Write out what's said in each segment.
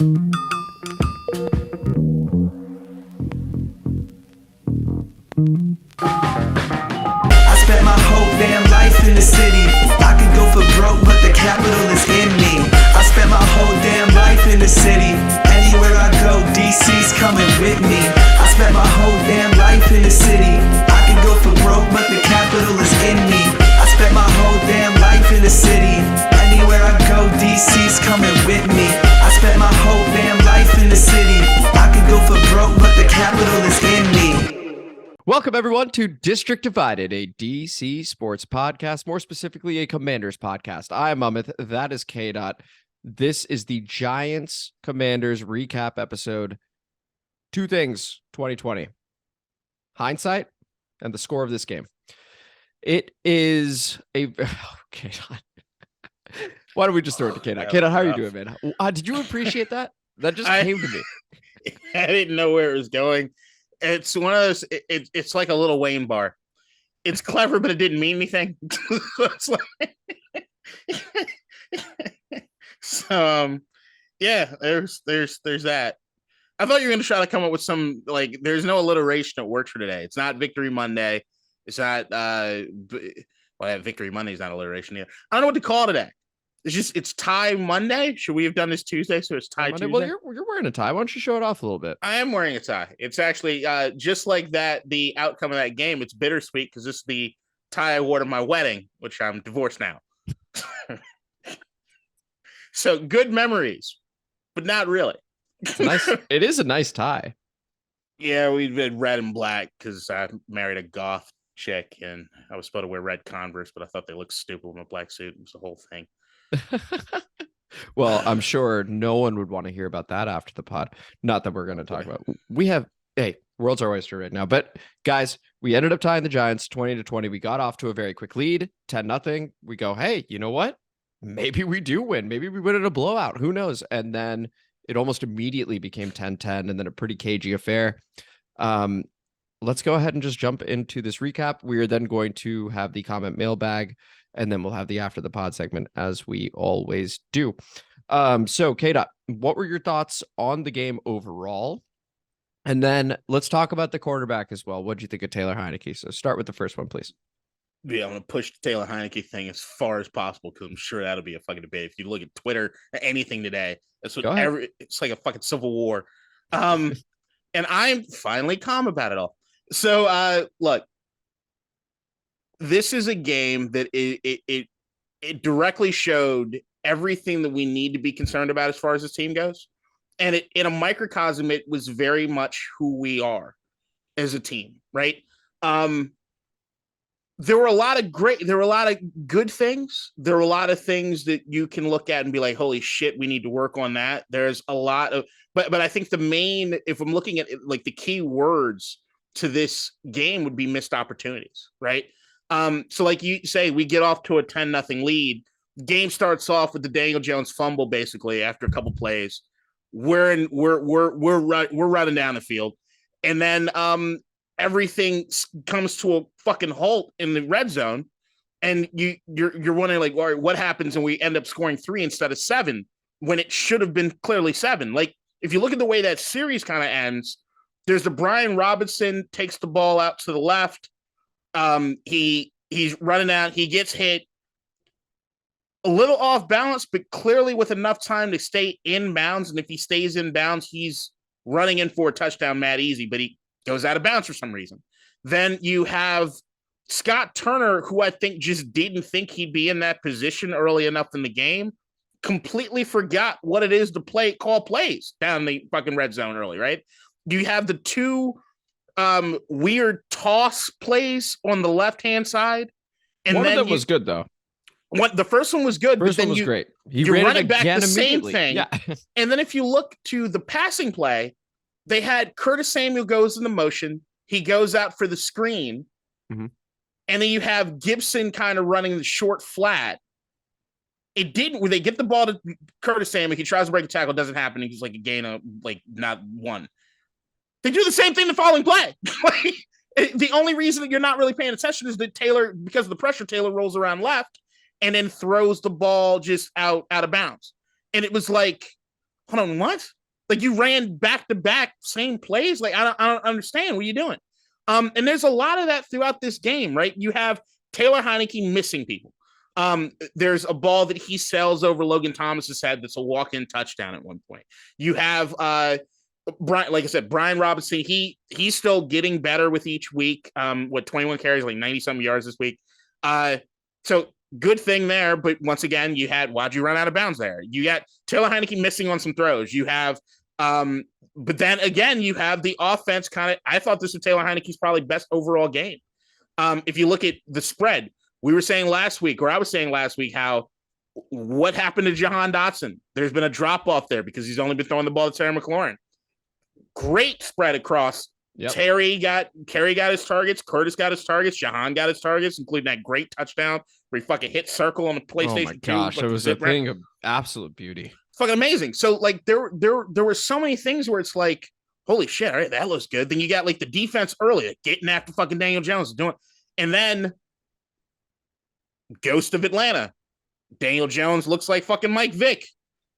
I spent my whole damn life in the city. I could go for broke, but the capital is in me. I spent my whole damn life in the city. Anywhere I go, DC's coming with me. I spent my whole damn life in the city. I could go for broke, but the capital is in me. I spent my whole damn life in the city. Anywhere I go, DC's coming with me. I spent my whole damn life in the city. I could go for broke, but the capital is in me. Welcome, everyone, to District Divided, a DC sports podcast, more specifically a Commanders podcast. I am Amit. That is KDot. This is the Giants Commanders recap episode. Two things, 2020. Hindsight and the score of this game. It is a... KDot. Why don't we just throw it to KDot? KDot, how are you doing, man? Did you appreciate that? That just came to me. I didn't know where it was going. It's one of those. It's like a little Wayne bar. It's clever, but it didn't mean anything. So, yeah. There's that. I thought you were going to try to come up with some like. There's no alliteration that works for today. It's not Victory Monday. It's not. Victory Monday is not alliteration either. I don't know what to call today. It's Tie Monday. Should we have done this Tuesday? So it's Tie Tuesday. Well, you're wearing a tie. Why don't you show it off a little bit? I am wearing a tie. It's actually just like that. The outcome of that game. It's bittersweet because this is the tie I wore to my wedding, which I'm divorced now. So good memories, but not really. It's nice. It is a nice tie. Yeah, we've been red and black because I married a goth chick, and I was supposed to wear red Converse, but I thought they looked stupid in a black suit. It was the whole thing. Well, I'm sure no one would want to hear about that after the pod. Not that we're going to talk about. We have, world's our oyster right now. But guys, we ended up tying the Giants 20-20. We got off to a very quick lead, 10-0. We go, hey, you know what? Maybe we do win. Maybe we win in a blowout. Who knows? And then it almost immediately became 10-10 and then a pretty cagey affair. Let's go ahead and just jump into this recap. We are then going to have the comment mailbag, and then we'll have the after the pod segment as we always do. So KDot, what were your thoughts on the game overall? And then let's talk about the quarterback as well. What did you think of Taylor Heinicke? So start with the first one, please. Yeah, I'm going to push the Taylor Heinicke thing as far as possible because I'm sure that'll be a fucking debate. If you look at Twitter or anything today, that's what it's like a fucking civil war. And I'm finally calm about it all. So, look, this is a game that it directly showed everything that we need to be concerned about as far as this team goes. And in a microcosm, it was very much who we are as a team, right? There were a lot of good things. There were a lot of things that you can look at and be like, holy shit, we need to work on that. There's a lot of, but I think the main, if I'm looking at like the key words to this game would be missed opportunities, right? So like you say, we get off to a 10-0 lead. Game starts off with the Daniel Jones fumble, basically after a couple plays. We're running down the field, and then everything comes to a fucking halt in the red zone, and you're wondering like, all right, what happens? And we end up scoring 3 instead of 7 when it should have been clearly 7. Like if you look at the way that series kind of ends, there's the Brian Robinson takes the ball out to the left. He's running out. He gets hit a little off balance, but clearly with enough time to stay in bounds. And if he stays in bounds, he's running in for a touchdown, mad easy, but he goes out of bounds for some reason. Then you have Scott Turner, who I think just didn't think he'd be in that position early enough in the game, completely forgot what it is to call plays down the fucking red zone early, right? You have the two weird toss plays on the left-hand side. And one of them was good, though. The first one was good. First one was great. You're running back the same thing. Yeah. And then if you look to the passing play, they had Curtis Samuel goes into motion. He goes out for the screen. Mm-hmm. And then you have Gibson kind of running the short flat. It didn't, when they get the ball to Curtis Samuel, he tries to break a tackle, doesn't happen. He's like a gain of like not one. They do the same thing the following play. The only reason that you're not really paying attention is that Taylor, because of the pressure, Taylor rolls around left and then throws the ball just out of bounds. And it was like, hold on, what? Like you ran back to back same plays. Like I don't understand what you're doing. And there's a lot of that throughout this game, right? You have Taylor Heinicke missing people. There's a ball that he sells over Logan Thomas's head that's a walk-in touchdown at one point. You have Brian, like I said, Brian Robinson. He's still getting better with each week. 21 carries, like 90-something yards this week. So good thing there. But once again, why'd you run out of bounds there? You got Taylor Heinicke missing on some throws. You have but then again, you have the offense I thought this was Taylor Heinicke's probably best overall game. If you look at the spread, I was saying last week, how what happened to Jahan Dotson? There's been a drop off there because he's only been throwing the ball to Terry McLaurin. Great spread across. Yep. Kerry got his targets. Curtis got his targets. Jahan got his targets, including that great touchdown where he fucking hit circle on the PlayStation 2. Oh my gosh, it was a thing of absolute beauty. Fucking amazing. So like there were so many things where it's like, holy shit, all right, that looks good. Then you got like the defense early, like, getting after fucking Daniel Jones doing, and then Ghost of Atlanta. Daniel Jones looks like fucking Mike Vick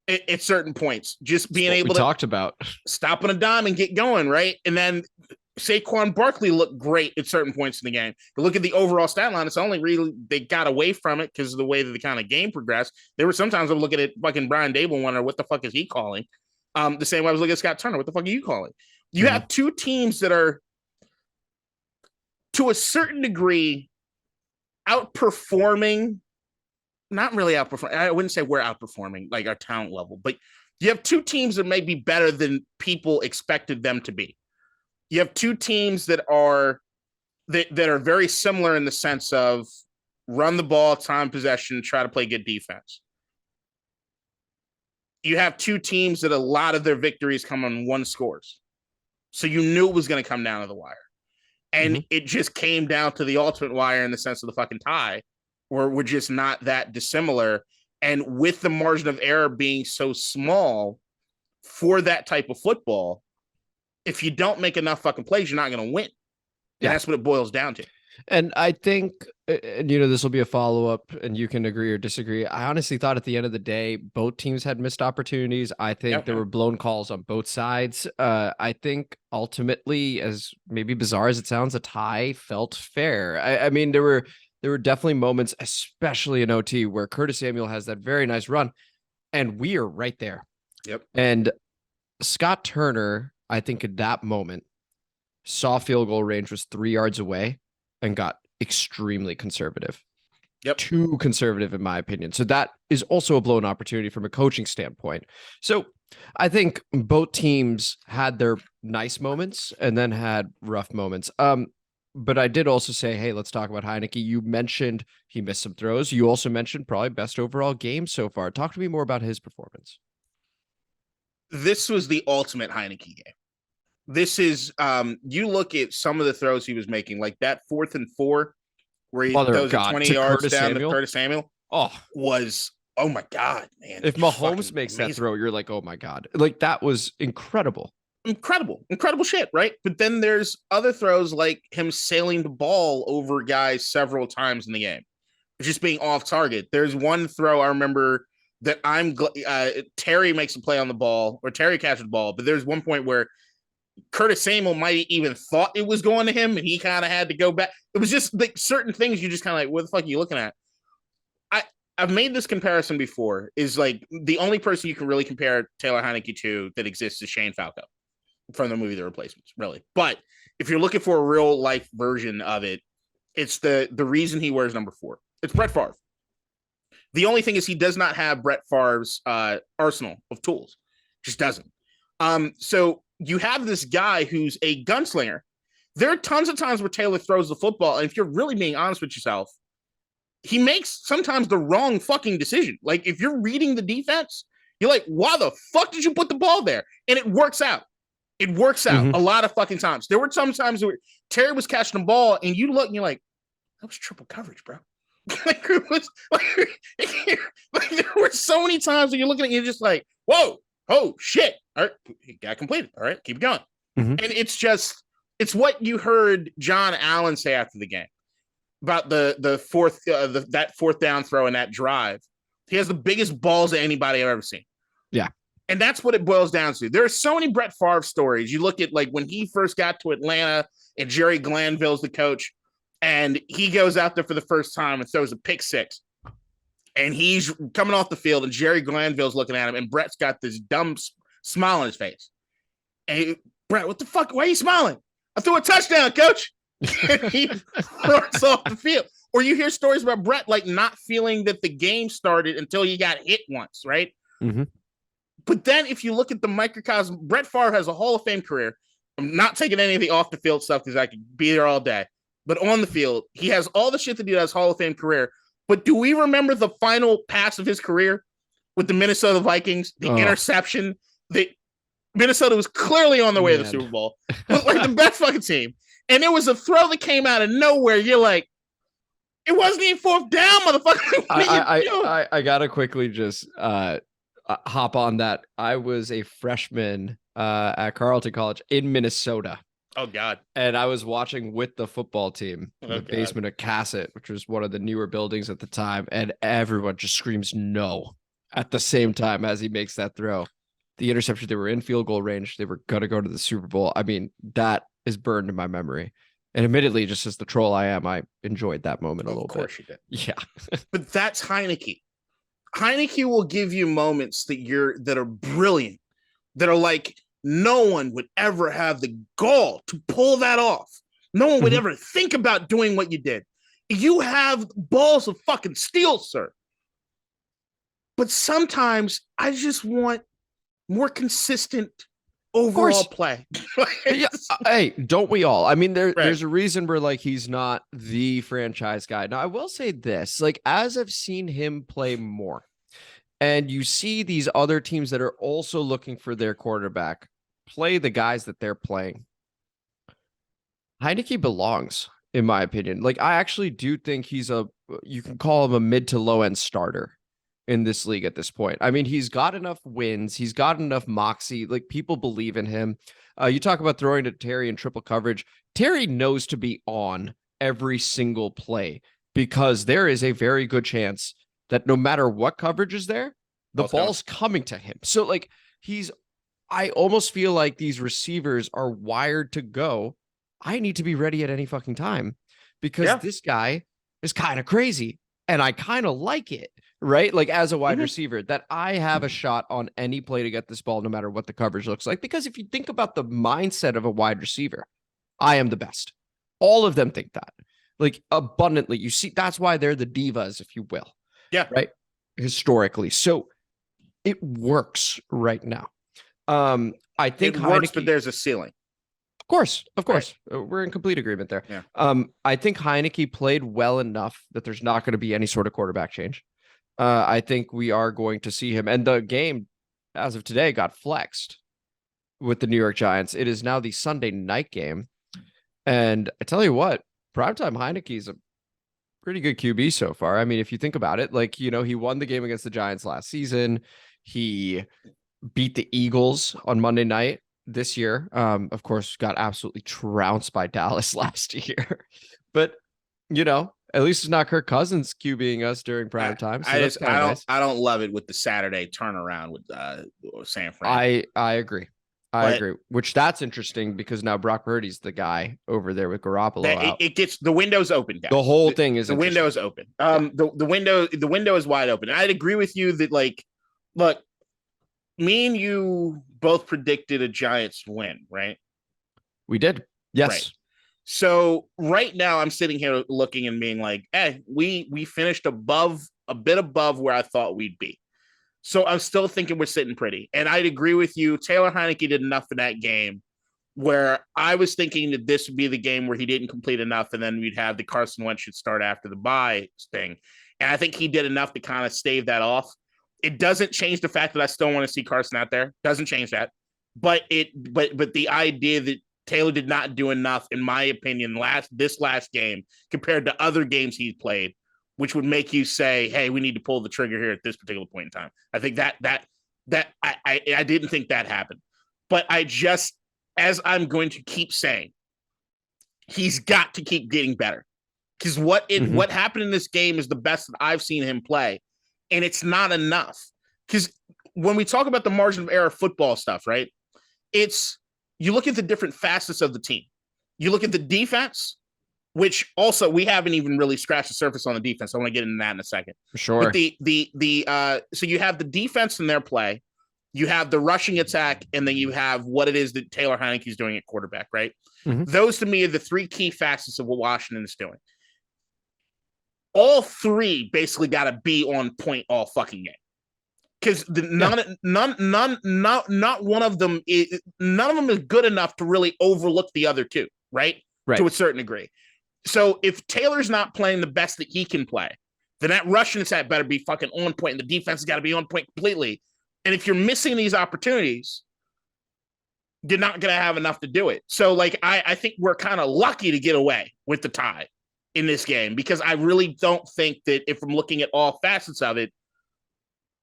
at certain points, just being able to talked about stop on a dime and get going, right? And then Saquon Barkley looked great at certain points in the game. But look at the overall stat line. It's only really they got away from it because of the way that the kind of game progressed. There were sometimes I'm looking at fucking Brian Dable and wondering what the fuck is he calling? The same way I was looking at Scott Turner. What the fuck are you calling? You have two teams that are, to a certain degree, outperforming. Not really outperforming. I wouldn't say we're outperforming like our talent level, but you have two teams that may be better than people expected them to be. You have two teams that are very similar in the sense of run the ball, time possession, try to play good defense. You have two teams that a lot of their victories come on one scores. So you knew it was going to come down to the wire. And it just came down to the ultimate wire in the sense of the fucking tie, where we're just not that dissimilar. And with the margin of error being so small for that type of football, if you don't make enough fucking plays, you're not going to win. And that's what it boils down to. And I think, this will be a follow-up and you can agree or disagree. I honestly thought at the end of the day, both teams had missed opportunities. I think there were blown calls on both sides. I think ultimately, as maybe bizarre as it sounds, a tie felt fair. I mean, there were definitely moments, especially in OT, where Curtis Samuel has that very nice run and we are right there. Yep. And Scott Turner, I think at that moment, saw field goal range was 3 yards away and got extremely conservative. Yep. Too conservative, in my opinion. So that is also a blown opportunity from a coaching standpoint. So I think both teams had their nice moments and then had rough moments. But I did also say, hey, let's talk about Heinicke. You mentioned he missed some throws. You also mentioned probably best overall game so far. Talk to me more about his performance. This was the ultimate Heinicke game. This is, you look at some of the throws he was making, like that 4th and 4, where he throws 20 yards down to Curtis Samuel. Oh my God, man. If Mahomes makes that throw, you're like, oh my God. Like that was incredible. Incredible shit, right? But then there's other throws like him sailing the ball over guys several times in the game, just being off target. There's one throw I remember that Terry makes a play on the ball, or Terry catches the ball, but there's one point where Curtis Samuel might even thought it was going to him and he kind of had to go back. It was just like certain things you just kind of like, what the fuck are you looking at? I've made this comparison before, is like the only person you can really compare Taylor Heinicke to that exists is Shane Falco from the movie The Replacements, really. But if you're looking for a real life version of it, it's the reason he wears number 4. It's Brett Favre. The only thing is he does not have Brett Favre's arsenal of tools. Just doesn't. So you have this guy who's a gunslinger. There are tons of times where Taylor throws the football, and if you're really being honest with yourself, he makes sometimes the wrong fucking decision. Like if you're reading the defense, you're like, why the fuck did you put the ball there? And it works out. It works out a lot of fucking times. There were some times where Terry was catching the ball and you look and you're like, that was triple coverage, bro. Like, it was, like there were so many times when you're looking at it, you're just like, whoa, oh shit. All right, he got completed. All right, keep going. And it's what you heard John Allen say after the game about the fourth that 4th down throw and that drive. He has the biggest balls of anybody I've ever seen. Yeah. And that's what it boils down to. There are so many Brett Favre stories. You look at like when he first got to Atlanta and Jerry Glanville's the coach, and he goes out there for the first time and throws a pick six. And he's coming off the field, and Jerry Glanville's looking at him, and Brett's got this dumb smile on his face. And Brett, what the fuck? Why are you smiling? I threw a touchdown, coach. And he runs off the field. Or you hear stories about Brett like not feeling that the game started until he got hit once, right? Mm-hmm. But then if you look at the microcosm, Brett Favre has a Hall of Fame career. I'm not taking any of the off the field stuff because I could be there all day. But on the field, he has all the shit that he does, Hall of Fame career. But do we remember the final pass of his career with the Minnesota Vikings, the interception? The Minnesota was clearly on their way to the Super Bowl. Like the best fucking team. And it was a throw that came out of nowhere. You're like, it wasn't even fourth down, motherfucker. I gotta quickly just hop on that. I was a freshman at Carleton College in Minnesota. Oh God! And I was watching with the football team in the basement of Cassett, which was one of the newer buildings at the time, and everyone just screams no at the same time as he makes that throw. The interception, they were in field goal range. They were gonna go to the Super Bowl. I mean, that is burned in my memory. And admittedly, just as the troll I am, I enjoyed that moment a little bit. Of course you did. Yeah. But that's Heinicke. Heinicke will give you moments that are brilliant, that are like no one would ever have the gall to pull that off. No one would ever think about doing what you did. You have balls of fucking steel, sir. But sometimes I just want more consistent overall play. Yeah. Hey, don't we all? I mean, there's a reason we're like, he's not the franchise guy. Now, I will say this, like, as I've seen him play more, and you see these other teams that are also looking for their quarterback play the guys that they're playing, Heinicke belongs, in my opinion. Like, I actually do think you can call him a mid to low end starter in this league at this point. I mean, he's got enough wins. He's got enough moxie. Like, people believe in him. You talk about throwing to Terry in triple coverage. Terry knows to be on every single play because there is a very good chance that no matter what coverage is there, the ball's coming to him. So like I almost feel like these receivers are wired to go, I need to be ready at any fucking time because this guy is kind of crazy and I kind of like it. Right? Like as a wide receiver, that I have a shot on any play to get this ball, no matter what the coverage looks like. Because if you think about the mindset of a wide receiver, I am the best. All of them think that, like, abundantly. You see, that's why they're the divas, if you will. Yeah. Right. Historically. So it works right now. I think it works, but there's a ceiling. Of course. Right. We're in complete agreement there. Yeah. I think Heinicke played well enough that there's not going to be any sort of quarterback change. I think we are going to see him. And the game, as of today, got flexed with the New York Giants. It is now the Sunday night game. And I tell you what, primetime Heinicke is a pretty good QB so far. I mean, if you think about it, like, you know, he won the game against the Giants last season. He beat the Eagles on Monday night this year. Of course, got absolutely trounced by Dallas last year. But, you know, at least it's not Kirk Cousins QBing us during prime time. So I don't love it with the Saturday turnaround with San Fran. I agree. I agree. Which that's interesting because now Brock Purdy's the guy over there with Garoppolo. It gets the window's open, guys. The whole thing is the window's open. The window is wide open. And I'd agree with you that, like, look, me and you both predicted a Giants win, right? We did. Yes. Right. So right now I'm sitting here looking and being like, hey, we finished a bit above where I thought we'd be. So I'm still thinking we're sitting pretty. And I'd agree with you. Taylor Heinicke did enough in that game where I was thinking that this would be the game where he didn't complete enough. And then we'd have the Carson Wentz should start after the bye thing. And I think he did enough to kind of stave that off. It doesn't change the fact that I still want to see Carson out there. Doesn't change that. But the idea that Taylor did not do enough, in my opinion, this last game compared to other games he's played, which would make you say, hey, we need to pull the trigger here at this particular point in time. I think that I didn't think that happened. But as I'm going to keep saying, he's got to keep getting better. Because what happened in this game is the best that I've seen him play. And it's not enough. Because when we talk about the margin of error football stuff, right? It's you look at the different facets of the team. You look at the defense, which also we haven't even really scratched the surface on the defense. I want to get into that in a second. Sure. But so you have the defense in their play, you have the rushing attack, and then you have what it is that Taylor Heinicke is doing at quarterback, right? Mm-hmm. Those to me are the three key facets of what Washington is doing. All three basically got to be on point all fucking game. Because not one of them is good enough to really overlook the other two, right? To a certain degree. So if Taylor's not playing the best that he can play, then that rushing attack better be fucking on point, and the defense has got to be on point completely. And if you're missing these opportunities, you're not going to have enough to do it. So, like, I think we're kind of lucky to get away with the tie in this game, because I really don't think that if I'm looking at all facets of it,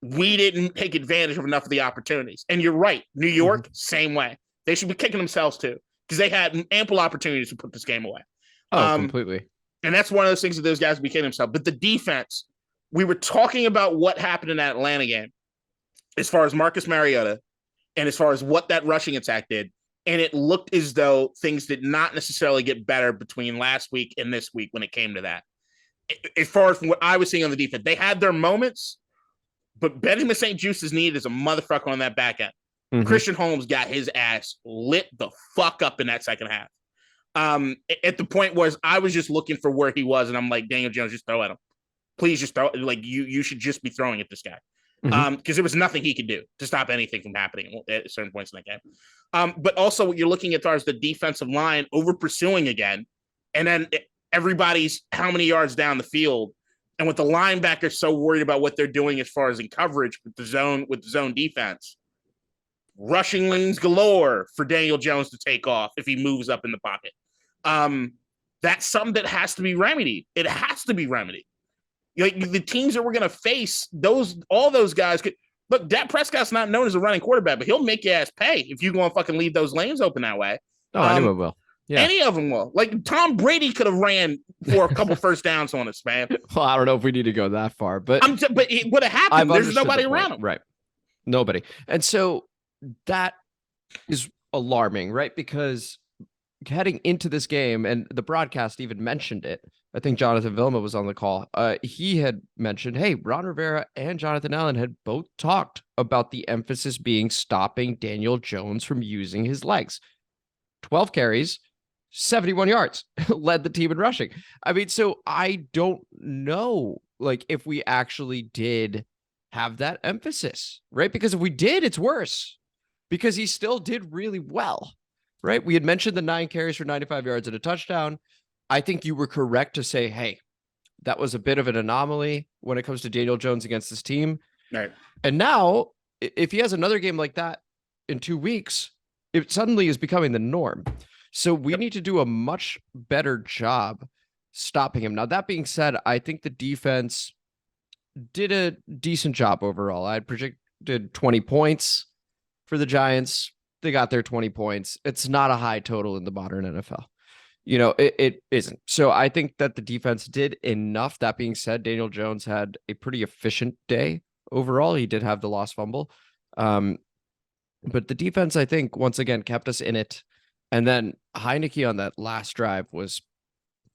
we didn't take advantage of enough of the opportunities. And you're right. New York, same way. They should be kicking themselves too, because they had ample opportunities to put this game away. Oh, completely. And that's one of those things that those guys became themselves. But the defense, we were talking about what happened in that Atlanta game as far as Marcus Mariota and as far as what that rushing attack did. And it looked as though things did not necessarily get better between last week and this week when it came to that. As far as what I was seeing on the defense, they had their moments, but Benjamin St. Juste is needed as a motherfucker on that back end. Mm-hmm. Christian Holmes got his ass lit the fuck up in that second half. At the point was I was just looking for where he was, and I'm like, Daniel Jones, just throw at him. Please just throw. Like you should just be throwing at this guy. Because there was nothing he could do to stop anything from happening at certain points in that game. But also you're looking at as far as the defensive line over pursuing again, and then everybody's how many yards down the field, and with the linebackers so worried about what they're doing as far as in coverage with the zone defense, rushing lanes galore for Daniel Jones to take off if he moves up in the pocket. That's something that has to be remedied. It has to be remedied. Like the teams that we're going to face, all those guys could look. Dak Prescott's not known as a running quarterback, but he'll make your ass pay if you're going to fucking leave those lanes open that way. Oh, anyone will. Yeah. Any of them will. Like Tom Brady could have ran for a couple first downs on us, man. Well, I don't know if we need to go that far, but it would have happened. There's nobody around him, right? Nobody, and so that is alarming, right? Because heading into this game, and the broadcast even mentioned it. I think Jonathan Vilma was on the call. He had mentioned, hey, Ron Rivera and Jonathan Allen had both talked about the emphasis being stopping Daniel Jones from using his legs. 12 carries, 71 yards, led the team in rushing. I mean, so I don't know, like, if we actually did have that emphasis, right? Because if we did, it's worse, because he still did really well, right? We had mentioned the 9 carries for 95 yards and a touchdown. I think you were correct to say, hey, that was a bit of an anomaly when it comes to Daniel Jones against this team. Right. And now, if he has another game like that in 2 weeks, it suddenly is becoming the norm. So we need to do a much better job stopping him. Now, that being said, I think the defense did a decent job overall. I projected 20 points for the Giants. They got their 20 points. It's not a high total in the modern NFL. You know, it isn't. So I think that the defense did enough. That being said, Daniel Jones had a pretty efficient day overall. He did have the lost fumble. But the defense, I think, once again, kept us in it. And then Heinicke on that last drive was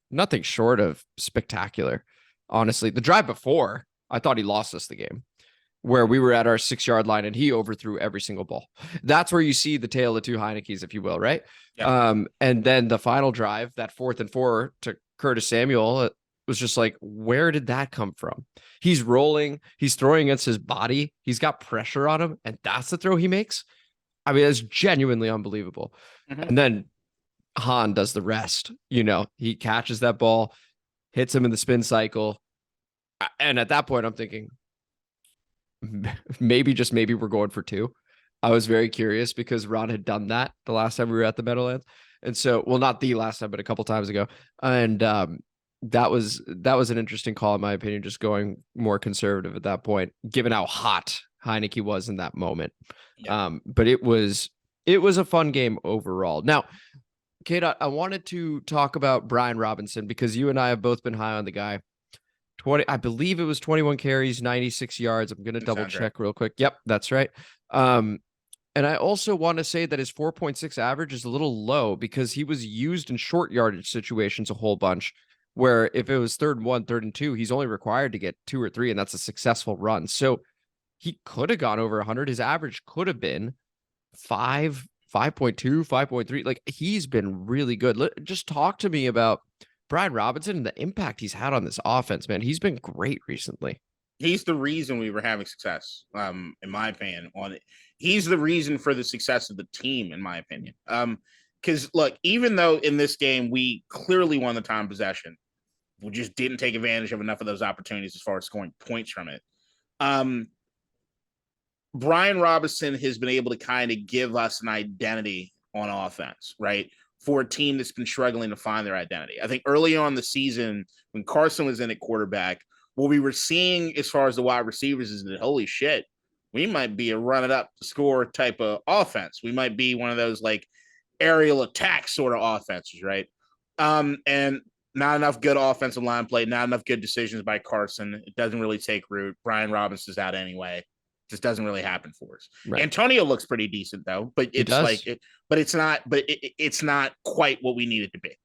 nothing short of spectacular. Honestly, the drive before, I thought he lost us the game, where we were at our 6-yard line and he overthrew every single ball. That's where you see the tale of two Heineckes, if you will, right? Yeah. And then the final drive, that 4th and 4 to Curtis Samuel, it was just like, where did that come from? He's rolling, he's throwing against his body, he's got pressure on him, and that's the throw he makes. I mean, it's genuinely unbelievable. Mm-hmm. And then Han does the rest. You know, he catches that ball, hits him in the spin cycle. And at that point, I'm thinking, maybe, just maybe, we're going for 2. I was very curious because Ron had done that the last time we were at the Meadowlands. And so, well, not the last time, but a couple times ago. And that was an interesting call, in my opinion, just going more conservative at that point, given how hot Heinicke was in that moment. Yeah. But it was a fun game overall. Now, KDot, I wanted to talk about Brian Robinson because you and I have both been high on the guy. 20, I believe it was 21 carries, 96 yards. I'm going to double check right. real quick. Yep, that's right. And I also want to say that his 4.6 average is a little low because he was used in short yardage situations a whole bunch, where if it was 3rd and 1, 3rd and 2, he's only required to get 2 or 3, and that's a successful run. So he could have gone over 100. His average could have been 5, 5.2, 5.3. Like, he's been really good. Just talk to me about Brian Robinson and the impact he's had on this offense, man. He's been great recently. He's the reason we were having success, in my opinion, on it. He's the reason for the success of the team, in my opinion. Because look, even though in this game we clearly won the time possession, we just didn't take advantage of enough of those opportunities as far as scoring points from it. Brian Robinson has been able to kind of give us an identity on offense, right? For a team that's been struggling to find their identity. I think early on in the season, when Carson was in at quarterback, what we were seeing as far as the wide receivers is that, holy shit, we might be a run it up to score type of offense. We might be one of those like aerial attack sort of offenses, right? And not enough good offensive line play, not enough good decisions by Carson. It doesn't really take root. Brian Robinson's out anyway. Just doesn't really happen for us. Right. Antonio looks pretty decent though, but it's it's not quite what we need it to be.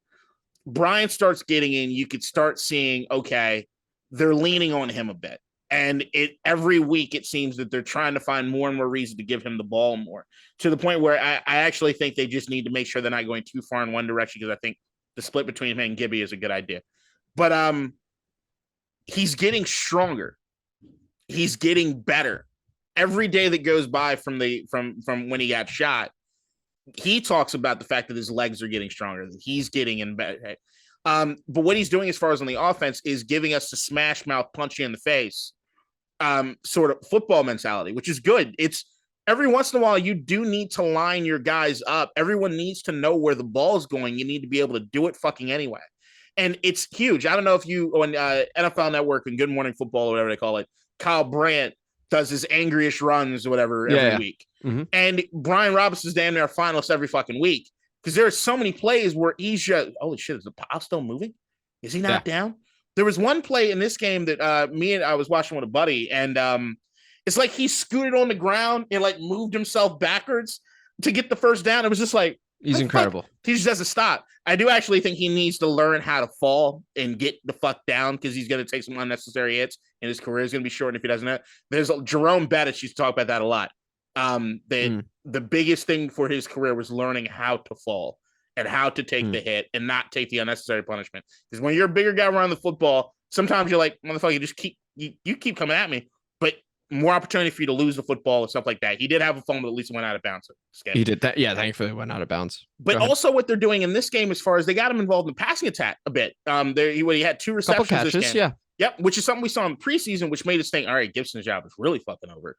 Brian starts getting in, you could start seeing, okay, they're leaning on him a bit. And every week it seems that they're trying to find more and more reason to give him the ball more, to the point where I actually think they just need to make sure they're not going too far in one direction, because I think the split between him and Gibby is a good idea. But he's getting stronger. He's getting better. Every day that goes by from when he got shot, he talks about the fact that his legs are getting stronger, that he's getting in better. But what he's doing as far as on the offense is giving us the smash mouth, punch you in the face sort of football mentality, which is good. It's every once in a while you do need to line your guys up. Everyone needs to know where the ball's going. You need to be able to do it fucking anyway. And it's huge. I don't know if you on NFL Network and Good Morning Football or whatever they call it, Kyle Brandt does his angriest runs or whatever every week. Mm-hmm. And Brian Robinson's damn near a finalist every fucking week, because there are so many plays where he's just, holy shit, is the pile still moving? Is he not down? There was one play in this game that I was watching with a buddy, and it's like he scooted on the ground and like moved himself backwards to get the first down. It was just like, he's incredible. He just doesn't stop. I do actually think he needs to learn how to fall and get the fuck down, because he's going to take some unnecessary hits and his career is going to be short if he doesn't. There's Jerome Bettis used to talk about that a lot. The biggest thing for his career was learning how to fall and how to take the hit and not take the unnecessary punishment. Because when you're a bigger guy around the football, sometimes you're like, motherfucker, you just keep coming at me, but more opportunity for you to lose the football and stuff like that. He did have a fumble that at least went out of bounds. He did that. Yeah, thankfully it went out of bounds. But also what they're doing in this game, as far as they got him involved in passing attack a bit. He had 2 receptions catches, this game. Yeah. Yep, which is something we saw in preseason, which made us think, all right, Gibson's job is really fucking over.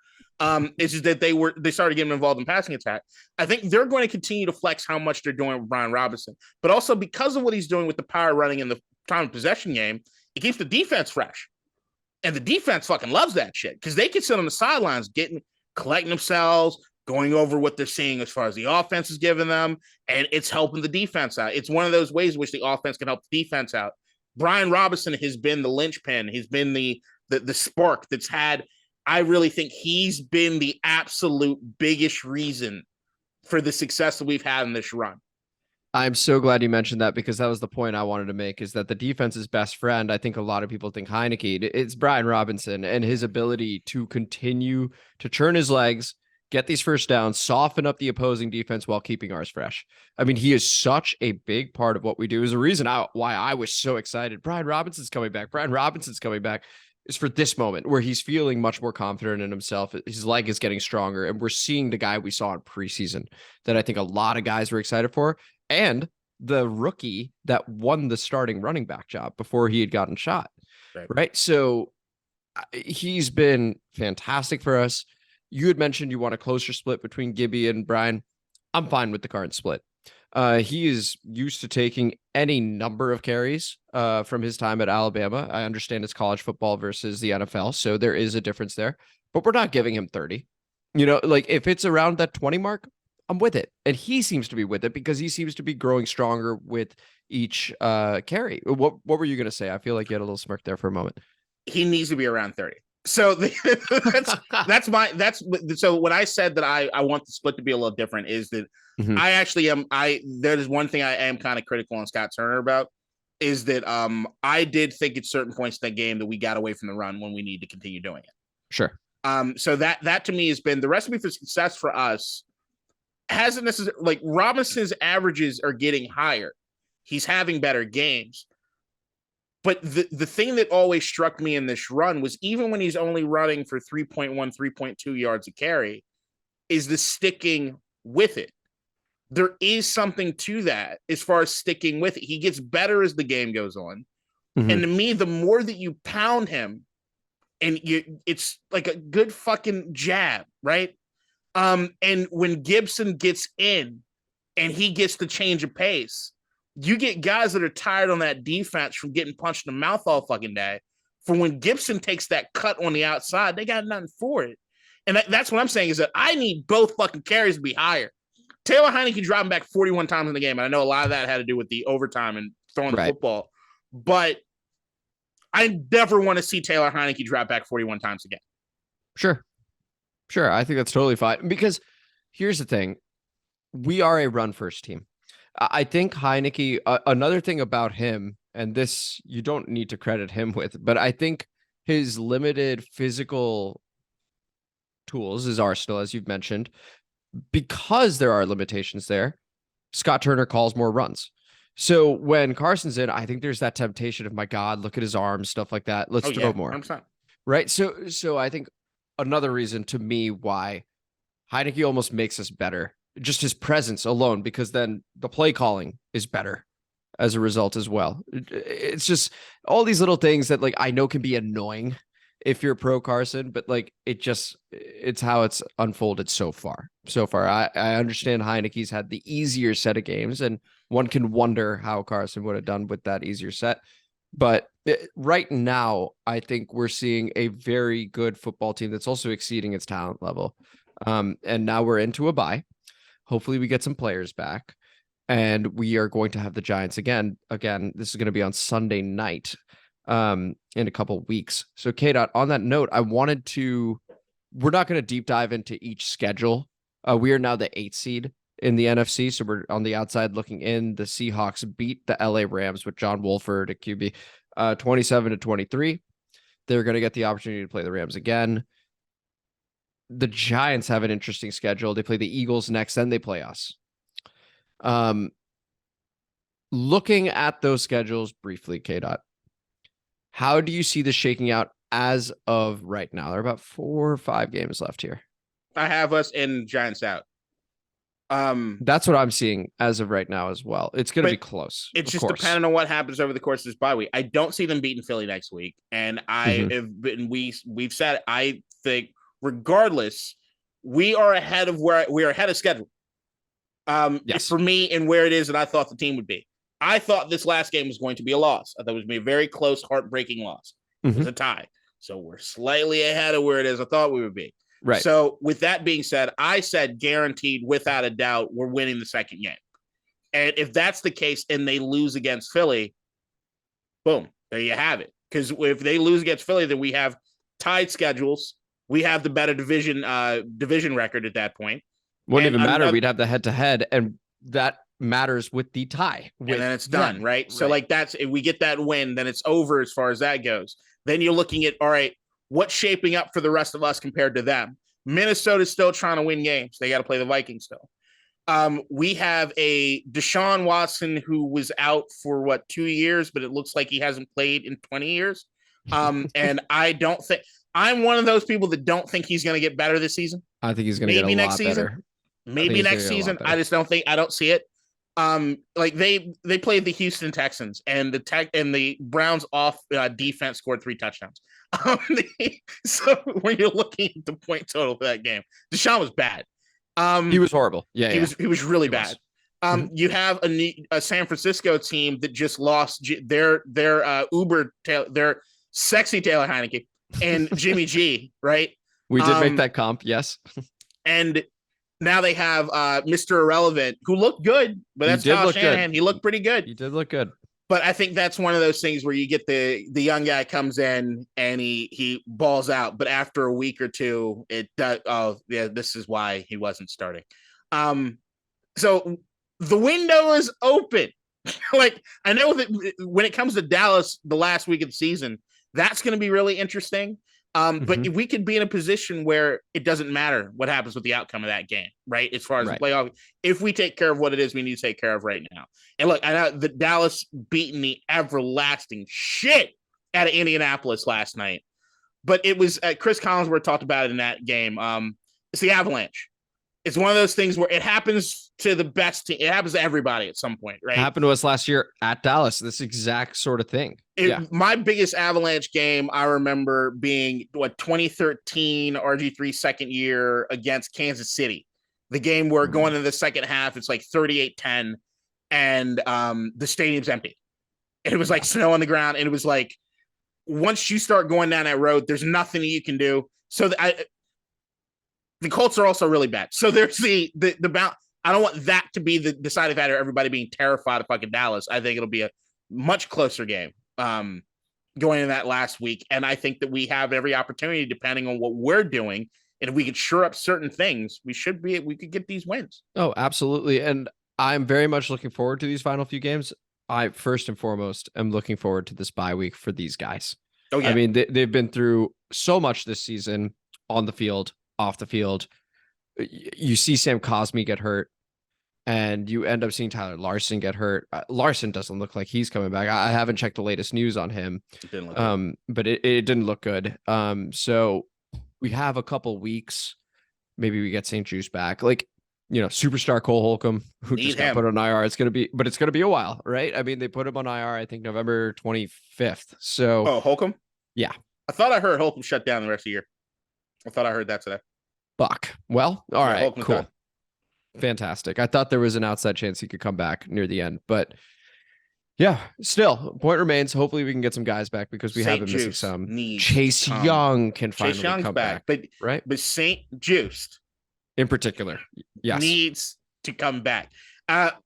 It's just that they started getting involved in passing attack. I think they're going to continue to flex how much they're doing with Brian Robinson, but also because of what he's doing with the power running in the time of possession game, it keeps the defense fresh. And the defense fucking loves that shit, because they can sit on the sidelines collecting themselves, going over what they're seeing as far as the offense is giving them, and it's helping the defense out. It's one of those ways in which the offense can help the defense out. Brian Robinson has been the linchpin. He's been the spark that's had. I really think he's been the absolute biggest reason for the success that we've had in this run. I'm so glad you mentioned that, because that was the point I wanted to make, is that the defense's best friend, I think a lot of people think Heinicke, it's Brian Robinson and his ability to continue to churn his legs, get these first downs, soften up the opposing defense while keeping ours fresh. I mean, he is such a big part of what we do. Is the reason why I was so excited. Brian Robinson's coming back. Brian Robinson's coming back is for this moment where he's feeling much more confident in himself. His leg is getting stronger, and we're seeing the guy we saw in preseason that I think a lot of guys were excited for, and the rookie that won the starting running back job before he had gotten shot. Right. So he's been fantastic for us. You had mentioned you want a closer split between Gibby and Brian. I'm fine with the current split. He is used to taking any number of carries from his time at Alabama. I understand it's college football versus the NFL, so there is a difference there. But we're not giving him 30. Like if it's around that 20 mark, I'm with it. And he seems to be with it because he seems to be growing stronger with each carry. What were you going to say? I feel like you had a little smirk there for a moment. he needs to be around 30. So so when I said that I want the split to be a little different is that Mhm. I actually am there's one thing I am kind of critical on Scott Turner about is that I did think at certain points in that game that we got away from the run when we need to continue doing it. Sure. So that to me has been the recipe for success for us. Hasn't necessarily, like, Robinson's averages are getting higher. He's having better games. But the thing that always struck me in this run was even when he's only running for 3.1, 3.2 yards a carry, is the sticking with it. There is something to that as far as sticking with it. He gets better as the game goes on. Mhm. And to me, the more that you pound him, and it's like a good fucking jab, right? And when Gibson gets in and he gets the change of pace, you get guys that are tired on that defense from getting punched in the mouth all fucking day. For when Gibson takes that cut on the outside, they got nothing for it. And that's what I'm saying is that I need both fucking carries to be higher. Taylor Heinicke dropping back 41 times in the game. And I know a lot of that had to do with the overtime and throwing the football. But I never want to see Taylor Heinicke drop back 41 times again. Sure. I think that's totally fine. Because here's the thing. We are a run-first team. I think Heinicke, another thing about him, and this you don't need to credit him with, but I think his limited physical tools, his arsenal, as you've mentioned, because there are limitations there, Scott Turner calls more runs. So when Carson's in, I think there's that temptation of, my God, look at his arms, stuff like that. Let's throw more. 100%. Right. So I think another reason to me why Heinicke almost makes us better, just his presence alone, because then the play calling is better as a result as well. It's just all these little things that, like, I know can be annoying if you're pro Carson, but like it's how it's unfolded so far. I understand Heinicke's had the easier set of games, and one can wonder how Carson would have done with that easier set. But right now, I think we're seeing a very good football team that's also exceeding its talent level. And now we're into a bye. Hopefully we get some players back, and we are going to have the Giants again. This is going to be on Sunday night in a couple weeks. So KDot, on that note, we're not going to deep dive into each schedule. We are now the 8th seed in the NFC. So we're on the outside looking in. The Seahawks beat the LA Rams with John Wolford at QB 27-23. They're going to get the opportunity to play the Rams again. The Giants have an interesting schedule. They play the Eagles next, then they play us. Looking at those schedules briefly, KDot, how do you see this shaking out as of right now? There are about 4 or 5 games left here. I have us in Giants out. That's what I'm seeing as of right now as well. It's going to be close. It's just depending on what happens over the course of this bye week. I don't see them beating Philly next week, and we've said, I think regardless, we are ahead of schedule. Yes. For me, and where it is that I thought the team would be. I thought this last game was going to be a loss. I thought it was going to be a very close, heartbreaking loss. It was a tie. So we're slightly ahead of where it is I thought we would be. Right. So with that being said, I said guaranteed, without a doubt, we're winning the second game. And if that's the case and they lose against Philly, boom, there you have it. Because if they lose against Philly, then we have tied schedules. We have the better division record at that point. Wouldn't even matter. We'd have the head-to-head, and that matters with the tie. And then it's done, right? So like if we get that win, then it's over as far as that goes. Then you're looking at, all right, what's shaping up for the rest of us compared to them? Minnesota's still trying to win games. They got to play the Vikings still. We have a Deshaun Watson who was out for 2 years, but it looks like he hasn't played in 20 years. And I don't think I'm one of those people that don't think he's going to get better this season. I think he's going to get a lot better. Maybe next season. I just don't see it. Like they played the Houston Texans, and the Browns off defense scored 3 touchdowns. So when you're looking at the point total for that game, Deshaun was bad. He was horrible. Yeah, he was really bad. You have a San Francisco team that just lost their sexy Taylor Heinicke and Jimmy G, right? We did make that comp, yes. And now they have Mr. Irrelevant, who looked good, but that's Kyle Shanahan. Good. He looked pretty good. He did look good. But I think that's one of those things where you get the young guy comes in and he balls out, but after a week or two, it does. Oh yeah, this is why he wasn't starting. So the window is open. Like I know that when it comes to Dallas, the last week of the season, that's going to be really interesting. But if we could be in a position where it doesn't matter what happens with the outcome of that game, right? As far as the playoff, if we take care of what it is we need to take care of right now. And look, I know the Dallas beating the everlasting shit out of Indianapolis last night, but it was Chris Collinsworth talked about it in that game. It's the Avalanche. It's one of those things where it happens to the best team. It happens to everybody at some point, right? It happened to us last year at Dallas. This exact sort of thing. My biggest Avalanche game, I remember being 2013 RG3 second year against Kansas City. The game where going into the second half, it's like 38-10 and the stadium's empty. And it was like snow on the ground. And it was like, once you start going down that road, there's nothing you can do. So the Colts are also really bad. So there's the balance. I don't want that to be the deciding factor. Everybody being terrified of fucking Dallas. I think it'll be a much closer game going in that last week. And I think that we have every opportunity, depending on what we're doing. And if we could shore up certain things, we could get these wins. Oh, absolutely. And I'm very much looking forward to these final few games. I first and foremost am looking forward to this bye week for these guys. Oh yeah. I mean, they've been through so much this season on the field, off the field. You see Sam Cosmi get hurt and you end up seeing Tyler Larson get hurt. Larson doesn't look like he's coming back. I haven't checked the latest news on him, but it didn't look good. So we have a couple weeks. Maybe we get St. Juice back. Like, superstar Cole Holcomb, who just got put on IR. It's going to be a while, right? I mean, they put him on IR, I think November 25th. So, Holcomb? Yeah. I thought I heard Holcomb shut down the rest of the year. I thought I heard that today. Fuck. Well, all right, Holcomb's cool. done. Fantastic. I thought there was an outside chance he could come back near the end, but yeah, still, point remains. Hopefully we can get some guys back because we have been missing some. Chase Young can finally come back. But St. Juice in particular, yes, needs to come back.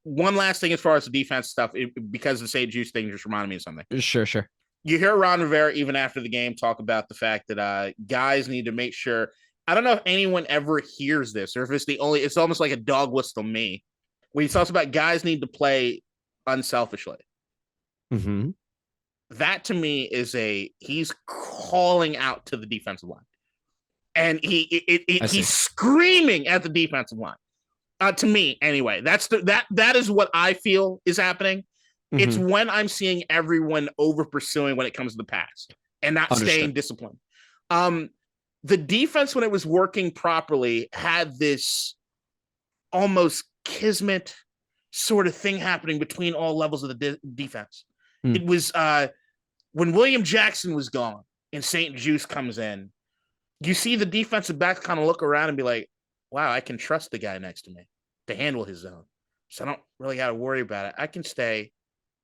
One last thing as far as the defense stuff, because the St. Juice thing just reminded me of something. Sure. You hear Ron Rivera, even after the game, talk about the fact that guys need to make sure. I don't know if anyone ever hears this or if it's almost like a dog whistle to me. When he talks about guys need to play unselfishly. Mm-hmm. That to me is he's calling out to the defensive line. And he's screaming at the defensive line. To me, anyway, that is what I feel is happening. Mm-hmm. It's when I'm seeing everyone over pursuing when it comes to the pass and not staying disciplined. The defense, when it was working properly, had this almost kismet sort of thing happening between all levels of the defense. It was when William Jackson was gone and St. Juice comes in, you see the defensive backs kind of look around and be like, wow, I can trust the guy next to me to handle his zone. So I don't really got to worry about it. I can stay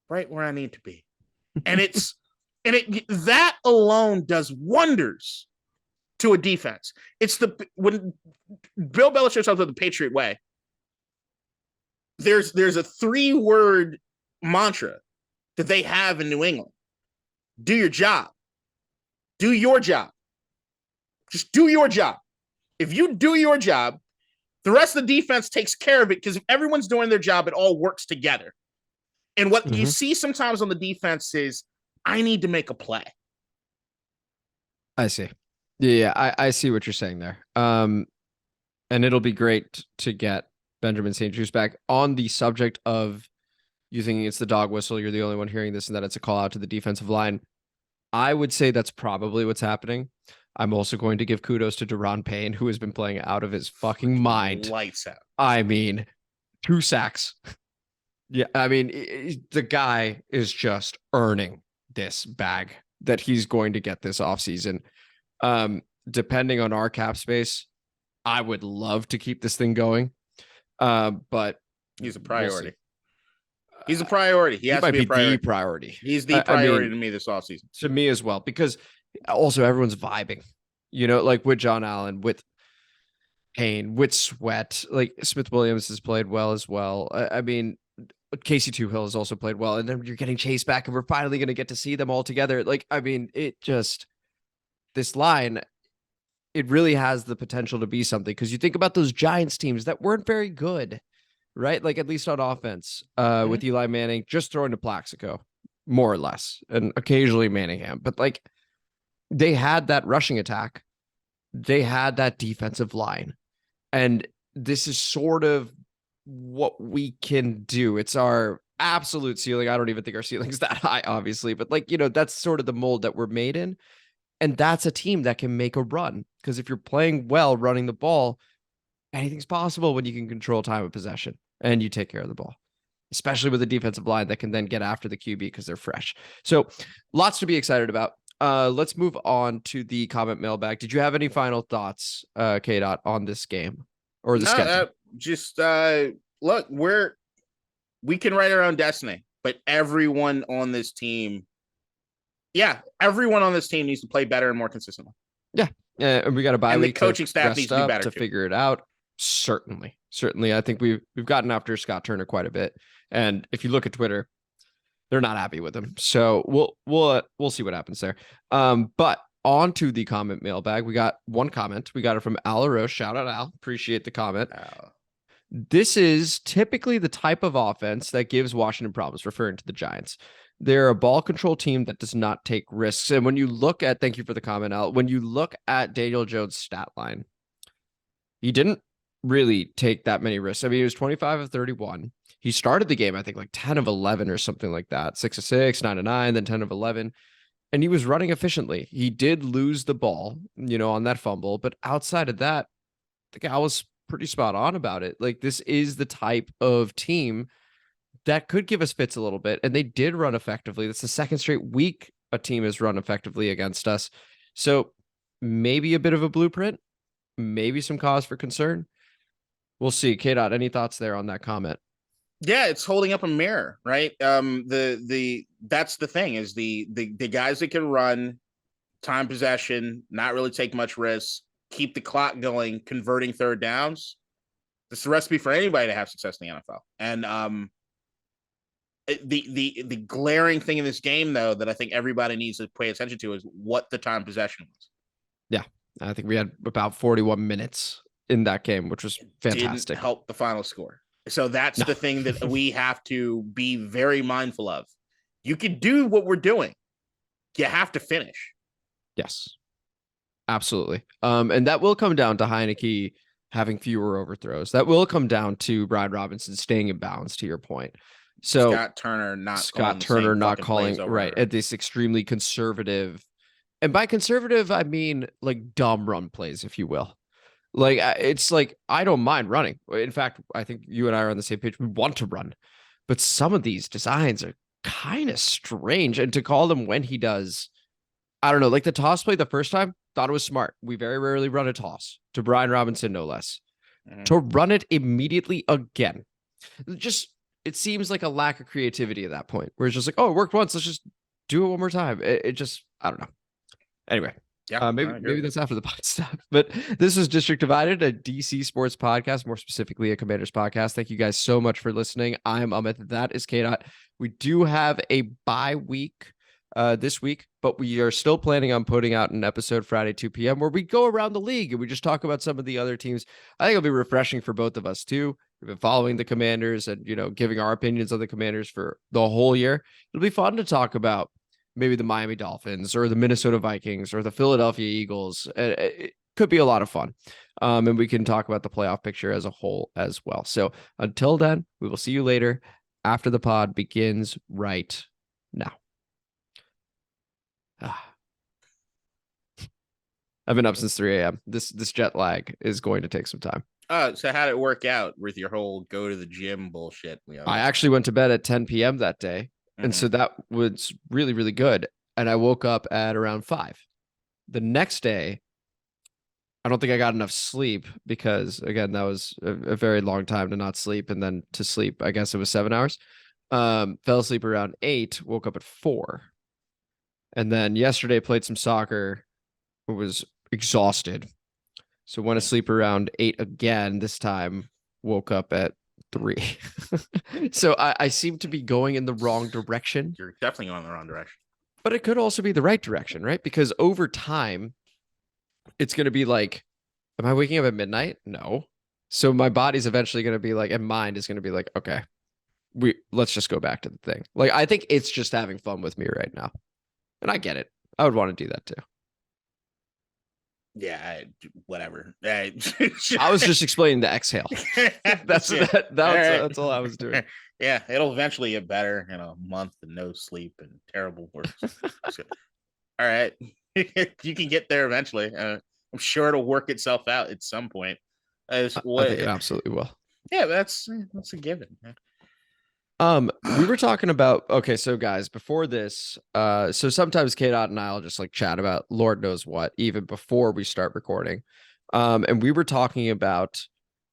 right where I need to be. And that alone does wonders to a defense. When Bill Belichick talks about the Patriot way, there's a 3-word mantra that they have in New England. Do your job. Do your job. Just do your job. If you do your job, the rest of the defense takes care of it because if everyone's doing their job, it all works together. And what you see sometimes on the defense is, I need to make a play. I see. Yeah, I see what you're saying there. And it'll be great to get Benjamin St. Juice back. On the subject of you thinking it's the dog whistle, you're the only one hearing this and that it's a call out to the defensive line. I would say that's probably what's happening. I'm also going to give kudos to Deron Payne, who has been playing out of his fucking mind. Lights out. I mean, 2 sacks. Yeah, I mean, the guy is just earning this bag that he's going to get this offseason. Depending on our cap space, I would love to keep this thing going. But he's a priority. He's a priority. He has to be a priority. The priority. He's the priority to me this offseason. To me as well, because also everyone's vibing, like with John Allen, with Payne, with Sweat, like Smith Williams has played well as well. I mean, Casey Hill has also played well, and then you're getting Chase back, and we're finally going to get to see them all together. Like, I mean, this line, it really has the potential to be something, because you think about those Giants teams that weren't very good, right? Like, at least on offense, with Eli Manning just throwing to Plaxico, more or less, and occasionally Manningham. But like, they had that rushing attack, they had that defensive line, and this is sort of what we can do. It's our absolute ceiling. I don't even think our ceiling's that high, obviously, but like, that's sort of the mold that we're made in. And that's a team that can make a run, because if you're playing well, running the ball, anything's possible when you can control time of possession and you take care of the ball, especially with a defensive line that can then get after the QB because they're fresh. So lots to be excited about. Let's move on to the comment mailbag. Did you have any final thoughts, KDot, on this game or the schedule? Just look, we can write our own destiny, but everyone on this team needs to play better and more consistently. Yeah. And we got a bye week. The coaching staff needs to be better to figure it out. Certainly. I think we've gotten after Scott Turner quite a bit. And if you look at Twitter, they're not happy with him. So we'll see what happens there. But on to the comment mailbag. We got one comment. We got it from Al LaRoche. Shout out, Al. Appreciate the comment. This is typically the type of offense that gives Washington problems, referring to the Giants. They're a ball control team that does not take risks. And when you look at, thank you for the comment, Al, when you look at Daniel Jones' stat line, he didn't really take that many risks. I mean, he was 25 of 31. He started the game, I think, like 10 of 11 or something like that. 6 of 6, 9 of 9, then 10 of 11. And he was running efficiently. He did lose the ball, on that fumble. But outside of that, the guy was pretty spot on about it. Like, this is the type of team that could give us fits a little bit. And they did run effectively. That's the second straight week a team has run effectively against us. So maybe a bit of a blueprint, maybe some cause for concern. We'll see. KDot, any thoughts there on that comment? Yeah, it's holding up a mirror, right? That's the thing, is the guys that can run, time possession, not really take much risk, keep the clock going, converting third downs. This is a recipe for anybody to have success in the NFL. And the glaring thing in this game, though, that I think everybody needs to pay attention to is what the time possession was. Yeah, I think we had about 41 minutes in that game, which was fantastic. Didn't help the final score. So that's the thing that we have to be very mindful of. You can do what we're doing. You have to finish. Yes, absolutely. And that will come down to Heinicke having fewer overthrows. That will come down to Brian Robinson staying in bounds, to your point. So Scott Turner not calling right at this extremely conservative, and by conservative I mean like dumb run plays, if you will. Like, it's like, I don't mind running. In fact, I think you and I are on the same page. We want to run, but some of these designs are kind of strange. And to call them when he does, I don't know, like the toss play the first time, thought it was smart. We very rarely run a toss to Brian Robinson, no less. To run it immediately again, it seems like a lack of creativity at that point, where it's just like, oh, it worked once, let's just do it one more time. It just, I don't know. Anyway. Yeah, maybe that's after the pod stuff. But this is District Divided, a DC sports podcast, more specifically a Commanders podcast. Thank you guys so much for listening. I am Amit. That is KDot. We do have a bye week this week, but we are still planning on putting out an episode Friday, 2 p.m. where we go around the league and we just talk about some of the other teams. I think it'll be refreshing for both of us too. We've been following the Commanders and, giving our opinions on the Commanders for the whole year. It'll be fun to talk about maybe the Miami Dolphins or the Minnesota Vikings or the Philadelphia Eagles. It could be a lot of fun. And we can talk about the playoff picture as a whole as well. So until then, we will see you later after the pod begins right now. I've been up since 3 a.m. This jet lag is going to take some time. So how did it work out with your whole go to the gym bullshit? I actually went to bed at 10 p.m. that day. And so that was really, really good. And I woke up at around 5. The next day, I don't think I got enough sleep because, again, that was a very long time to not sleep. And then to sleep, I guess it was 7 hours. Fell asleep around 8, woke up at 4. And then yesterday played some soccer. Was exhausted. So went to sleep around 8 again. This time woke up at 3. So I seem to be going in the wrong direction. You're definitely going in the wrong direction. But it could also be the right direction, right? Because over time, it's going to be like, am I waking up at midnight? No. So my body's eventually going to be like, and mind is going to be like, okay, let's just go back to the thing. Like, I think it's just having fun with me right now. And I get it. I would want to do that too. Yeah, whatever. I was just explaining the exhale. That's all I was doing. Yeah, it'll eventually get better in a month and no sleep and terrible work. All right, you can get there eventually. I'm sure it'll work itself out at some point. I think it absolutely will. Yeah, that's a given. We were talking about, okay, so guys, before this, so sometimes KDot and I'll just like chat about Lord knows what, even before we start recording. And we were talking about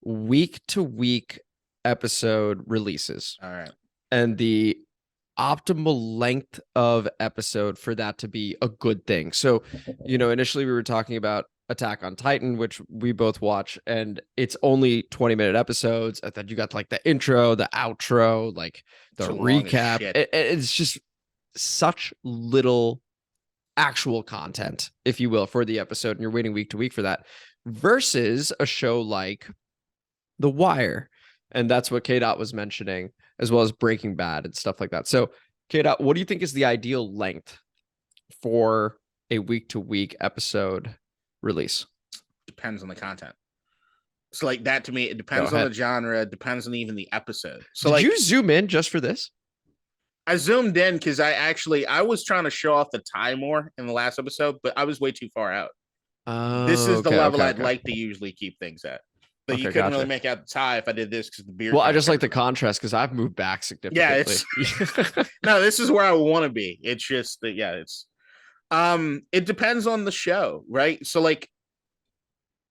week to week episode releases. All right. And the optimal length of episode for that to be a good thing. So, initially we were talking about Attack on Titan, which we both watch, and it's only 20-minute episodes. And then you got like the intro, the outro, like the recap. It's just such little actual content, if you will, for the episode, and you're waiting week to week for that, versus a show like The Wire. And that's what KDot was mentioning, as well as Breaking Bad and stuff like that. So KDot, what do you think is the ideal length for a week to week episode release? Depends on the content. So like that to me, it depends on the genre, depends on even the episode. So did you zoom in just for this? I zoomed in because I was trying to show off the tie more in the last episode, but I was way too far out. This is the level I'd like to usually keep things at. But you couldn't really make out the tie if I did this because the beard. Well, I just like the contrast because I've moved back significantly. Yeah, no, this is where I want to be. It's just that, it depends on the show, right? So like,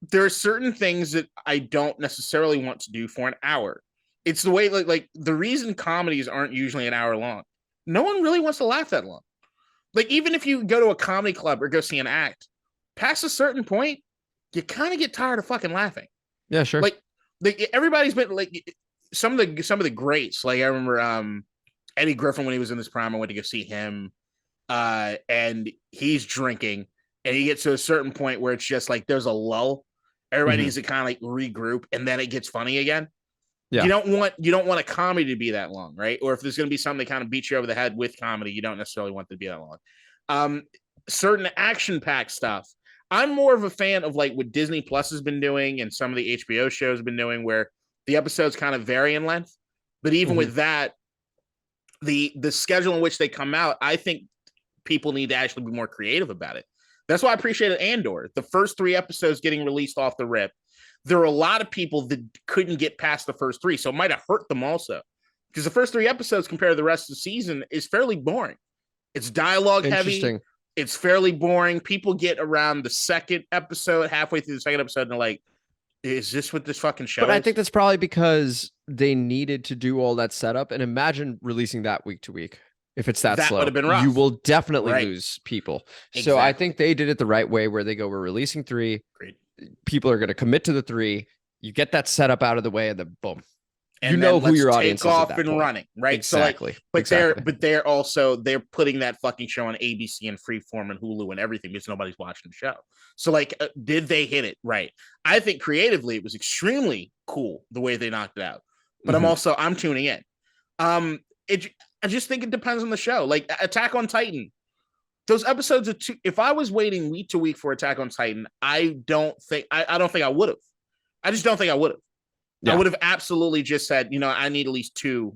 there are certain things that I don't necessarily want to do for an hour. It's the way like the reason comedies aren't usually an hour long. No one really wants to laugh that long. Like even if you go to a comedy club or go see an act, past a certain point, you kind of get tired of fucking laughing. Yeah, sure. Like everybody's been like some of the greats. Like I remember Eddie Griffin when he was in this prime. I went to go see him, and he's drinking, and he gets to a certain point where it's just like there's a lull. Everybody needs to kind of like regroup, and then it gets funny again. Yeah. You don't want a comedy to be that long, right? Or if there's going to be something that kind of beats you over the head with comedy, you don't necessarily want it to be that long. Certain action-packed stuff. I'm more of a fan of like what Disney Plus has been doing and some of the HBO shows have been doing, where the episodes kind of vary in length. But even with that, the schedule in which they come out, I think people need to actually be more creative about it. That's why I appreciated Andor. The first 3 episodes getting released off the rip. There are a lot of people that couldn't get past the first 3, so it might have hurt them also. Because the first 3 episodes compared to the rest of the season is fairly boring. It's dialogue heavy. It's fairly boring. People get around the second episode, halfway through the second episode, and they're like, is this what this fucking show is? I think that's probably because they needed to do all that setup. And imagine releasing that week to week. If it's that slow, would have been rough. You will definitely lose people. Exactly. So I think they did it the right way, where they go, we're releasing 3. Great. People are going to commit to the 3. You get that setup out of the way, and then boom. And you know who your audience is. Take off and running, right? Exactly. So like, they're putting that fucking show on ABC and Freeform and Hulu and everything because nobody's watching the show. So like, did they hit it right? I think creatively it was extremely cool the way they knocked it out. But I'm tuning in. I just think it depends on the show. Like Attack on Titan, those episodes are too. If I was waiting week to week for Attack on Titan, I don't think I would have. I just don't think I would have. Yeah. I would have absolutely just said, I need at least two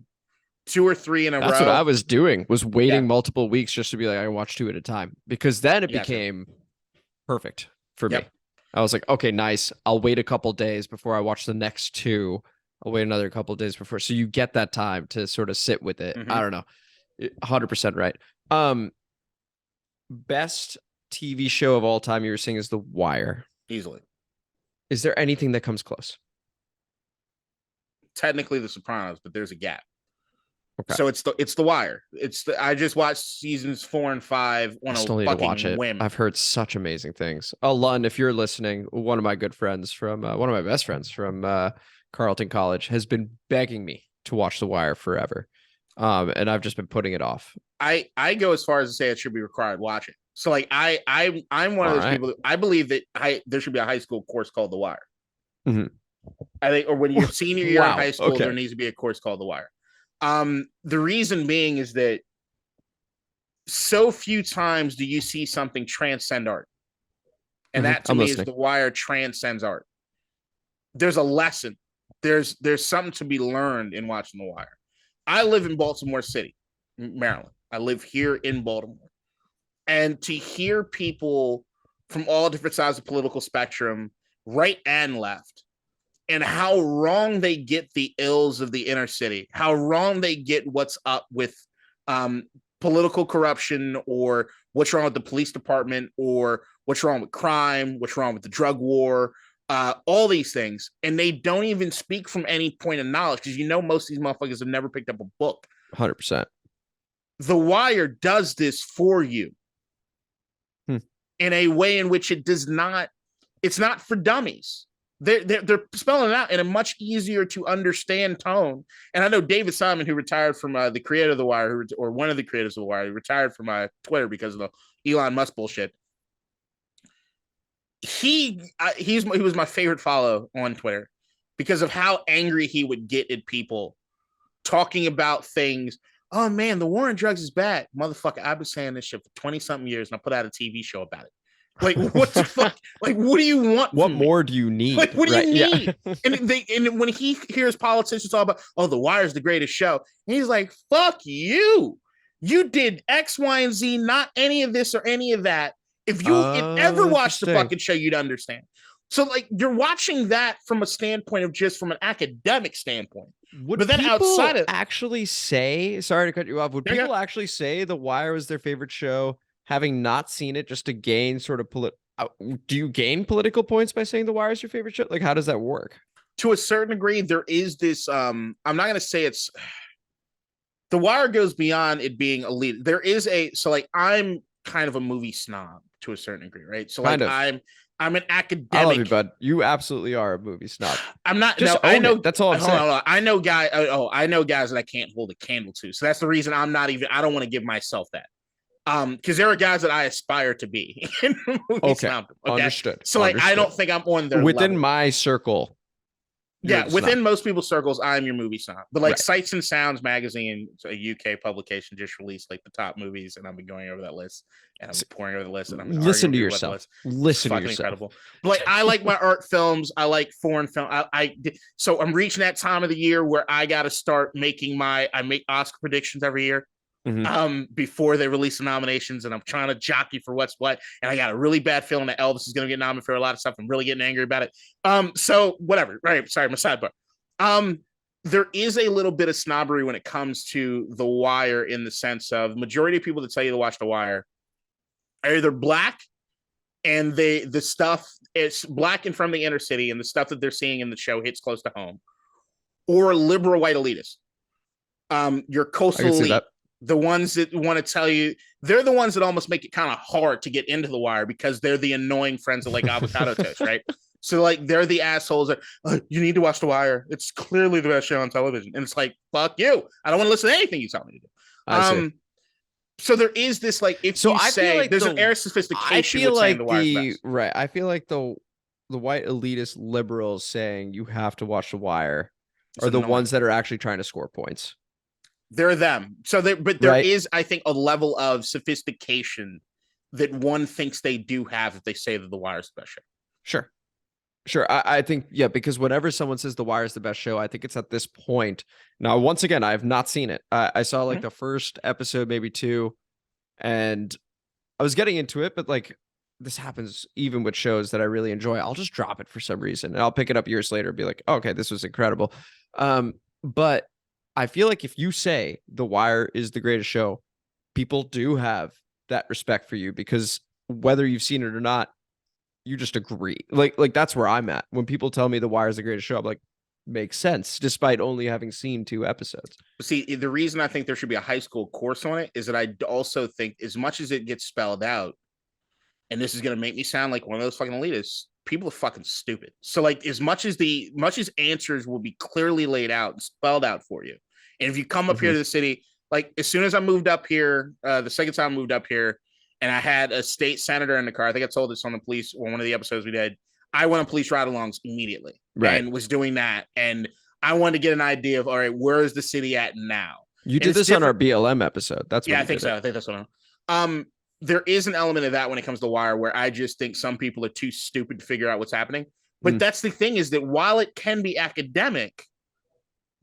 or 3 in a row. That's what I was doing, was waiting multiple weeks just to be like, I watch 2 at a time, because then it became perfect for me. I was like, okay, nice. I'll wait a couple days before I watch the next 2. I'll wait another couple of days before. So you get that time to sort of sit with it. I don't know. 100% right. Best TV show of all time you were saying is The Wire. Easily. Is there anything that comes close? Technically The Sopranos, but there's a gap. Okay. So it's the Wire. I just watched seasons 4 and 5 on a fucking whim. I've heard such amazing things. Lund, if you're listening, one of my good friends from one of my best friends from Carleton College has been begging me to watch The Wire forever. And I've just been putting it off. I go as far as to say it should be required watching. So like I'm one of those people that I believe that there should be a high school course called The Wire. Mm-hmm. I think, or when you're senior year in high school, okay. there needs to be a course called The Wire. The reason being is that so few times do you see something transcend art. And that to me is The Wire transcends art. There's a lesson. There's something to be learned in watching The Wire. I live in Baltimore City, Maryland. I live here in Baltimore. And to hear people from all different sides of the political spectrum, right and left, and how wrong they get the ills of the inner city, how wrong they get what's up with political corruption, or what's wrong with the police department, or what's wrong with crime, what's wrong with the drug war, all these things. And they don't even speak from any point of knowledge, because most of these motherfuckers have never picked up a book. 100%. The Wire does this for you in a way in which it's not for dummies. They're spelling it out in a much easier to understand tone. And I know David Simon, who retired from the creator of The Wire, or one of the creators of The Wire, who retired from Twitter because of the Elon Musk bullshit. He was my favorite follow on Twitter because of how angry he would get at people talking about things. Oh man, the war on drugs is bad. Motherfucker, I've been saying this shit for 20-something years and I put out a TV show about it. Like, what the fuck? Like, what do you want? What more do you need? Like, what do you need? Yeah. and when he hears politicians talk about, oh, The Wire is the greatest show, and he's like, fuck you. You did X, Y, and Z, not any of this or any of that. If you had ever watched the fucking show, you'd understand. So, like, you're watching that from a standpoint of just from an academic standpoint. But then outside of actually say, sorry to cut you off, would people actually say The Wire was their favorite show, having not seen it, just to gain sort of do you gain political points by saying The Wire is your favorite show? Like, how does that work? To a certain degree, there is this, I'm not going to say it's, The Wire goes beyond it being elite. There is I'm kind of a movie snob to a certain degree, right? So like I'm an academic. I love you, bud. You absolutely are a movie snob. I'm not. Just no, I know. That's all I'm saying. On. I know guys. I know guys that I can't hold a candle to. So that's the reason I'm not even. I don't want to give myself that. Because there are guys that I aspire to be. Okay, understood. So like, I don't think I'm on their within level. My circle. Yeah, within most people's circles, I'm your movie snob. But like Sights and Sounds magazine, a UK publication, just released like the top movies, and I've been going over that list, and I'm pouring over the list, and I'm listen to yourself. Listen to yourself. Incredible. But like, I like my art films. I like foreign film. So I'm reaching that time of the year where I got to start making I make Oscar predictions every year. Mm-hmm. Before they release the nominations, and I'm trying to jockey for what's what, and I got a really bad feeling that Elvis is going to get nominated for a lot of stuff. I'm really getting angry about it. So whatever. Right. Sorry, my sidebar. There is a little bit of snobbery when it comes to The Wire, in the sense of the majority of people that tell you to watch The Wire are either black, and the stuff is black and from the inner city, and the stuff that they're seeing in the show hits close to home, or liberal white elitists. Your coastal elite. The ones that want to tell you, they're the ones that almost make it kind of hard to get into The Wire, because they're the annoying friends that like avocado toast, right? So like, they're the assholes that you need to watch The Wire. It's clearly the best show on television. And it's like, fuck you. I don't want to listen to anything you tell me to do. So there is this, like, if you say like there's an air of sophistication. I feel like I feel like the white elitist liberals saying you have to watch The Wire are the ones that are actually trying to score points. They're them. So there is, I think, a level of sophistication that one thinks they do have if they say that The Wire is the best show. Sure. I think, because whenever someone says The Wire is the best show, I think it's at this point. Now, once again, I have not seen it. I saw like the first episode, maybe two, and I was getting into it, but like, this happens even with shows that I really enjoy. I'll just drop it for some reason, and I'll pick it up years later and be like, oh, okay, this was incredible. But I feel like if you say The Wire is the greatest show, people do have that respect for you, because whether you've seen it or not, you just agree. Like that's where I'm at. When people tell me The Wire is the greatest show, I'm like, makes sense, despite only having seen 2 episodes. See, the reason I think there should be a high school course on it is that I also think, as much as it gets spelled out, and this is going to make me sound like one of those fucking elitists, people are fucking stupid. So like as much as answers will be clearly laid out and spelled out for you. And if you come up here to the city, like as soon as I moved up here, the second time I moved up here, and I had a state senator in the car. I think I told this on the police or one of the episodes we did. I went on police ride-alongs immediately and was doing that. And I wanted to get an idea of, all right, where is the city at now? You did this on our BLM episode. That's I think so. I think that's what there is an element of that when it comes to Wire where I just think some people are too stupid to figure out what's happening. But that's the thing, is that while it can be academic,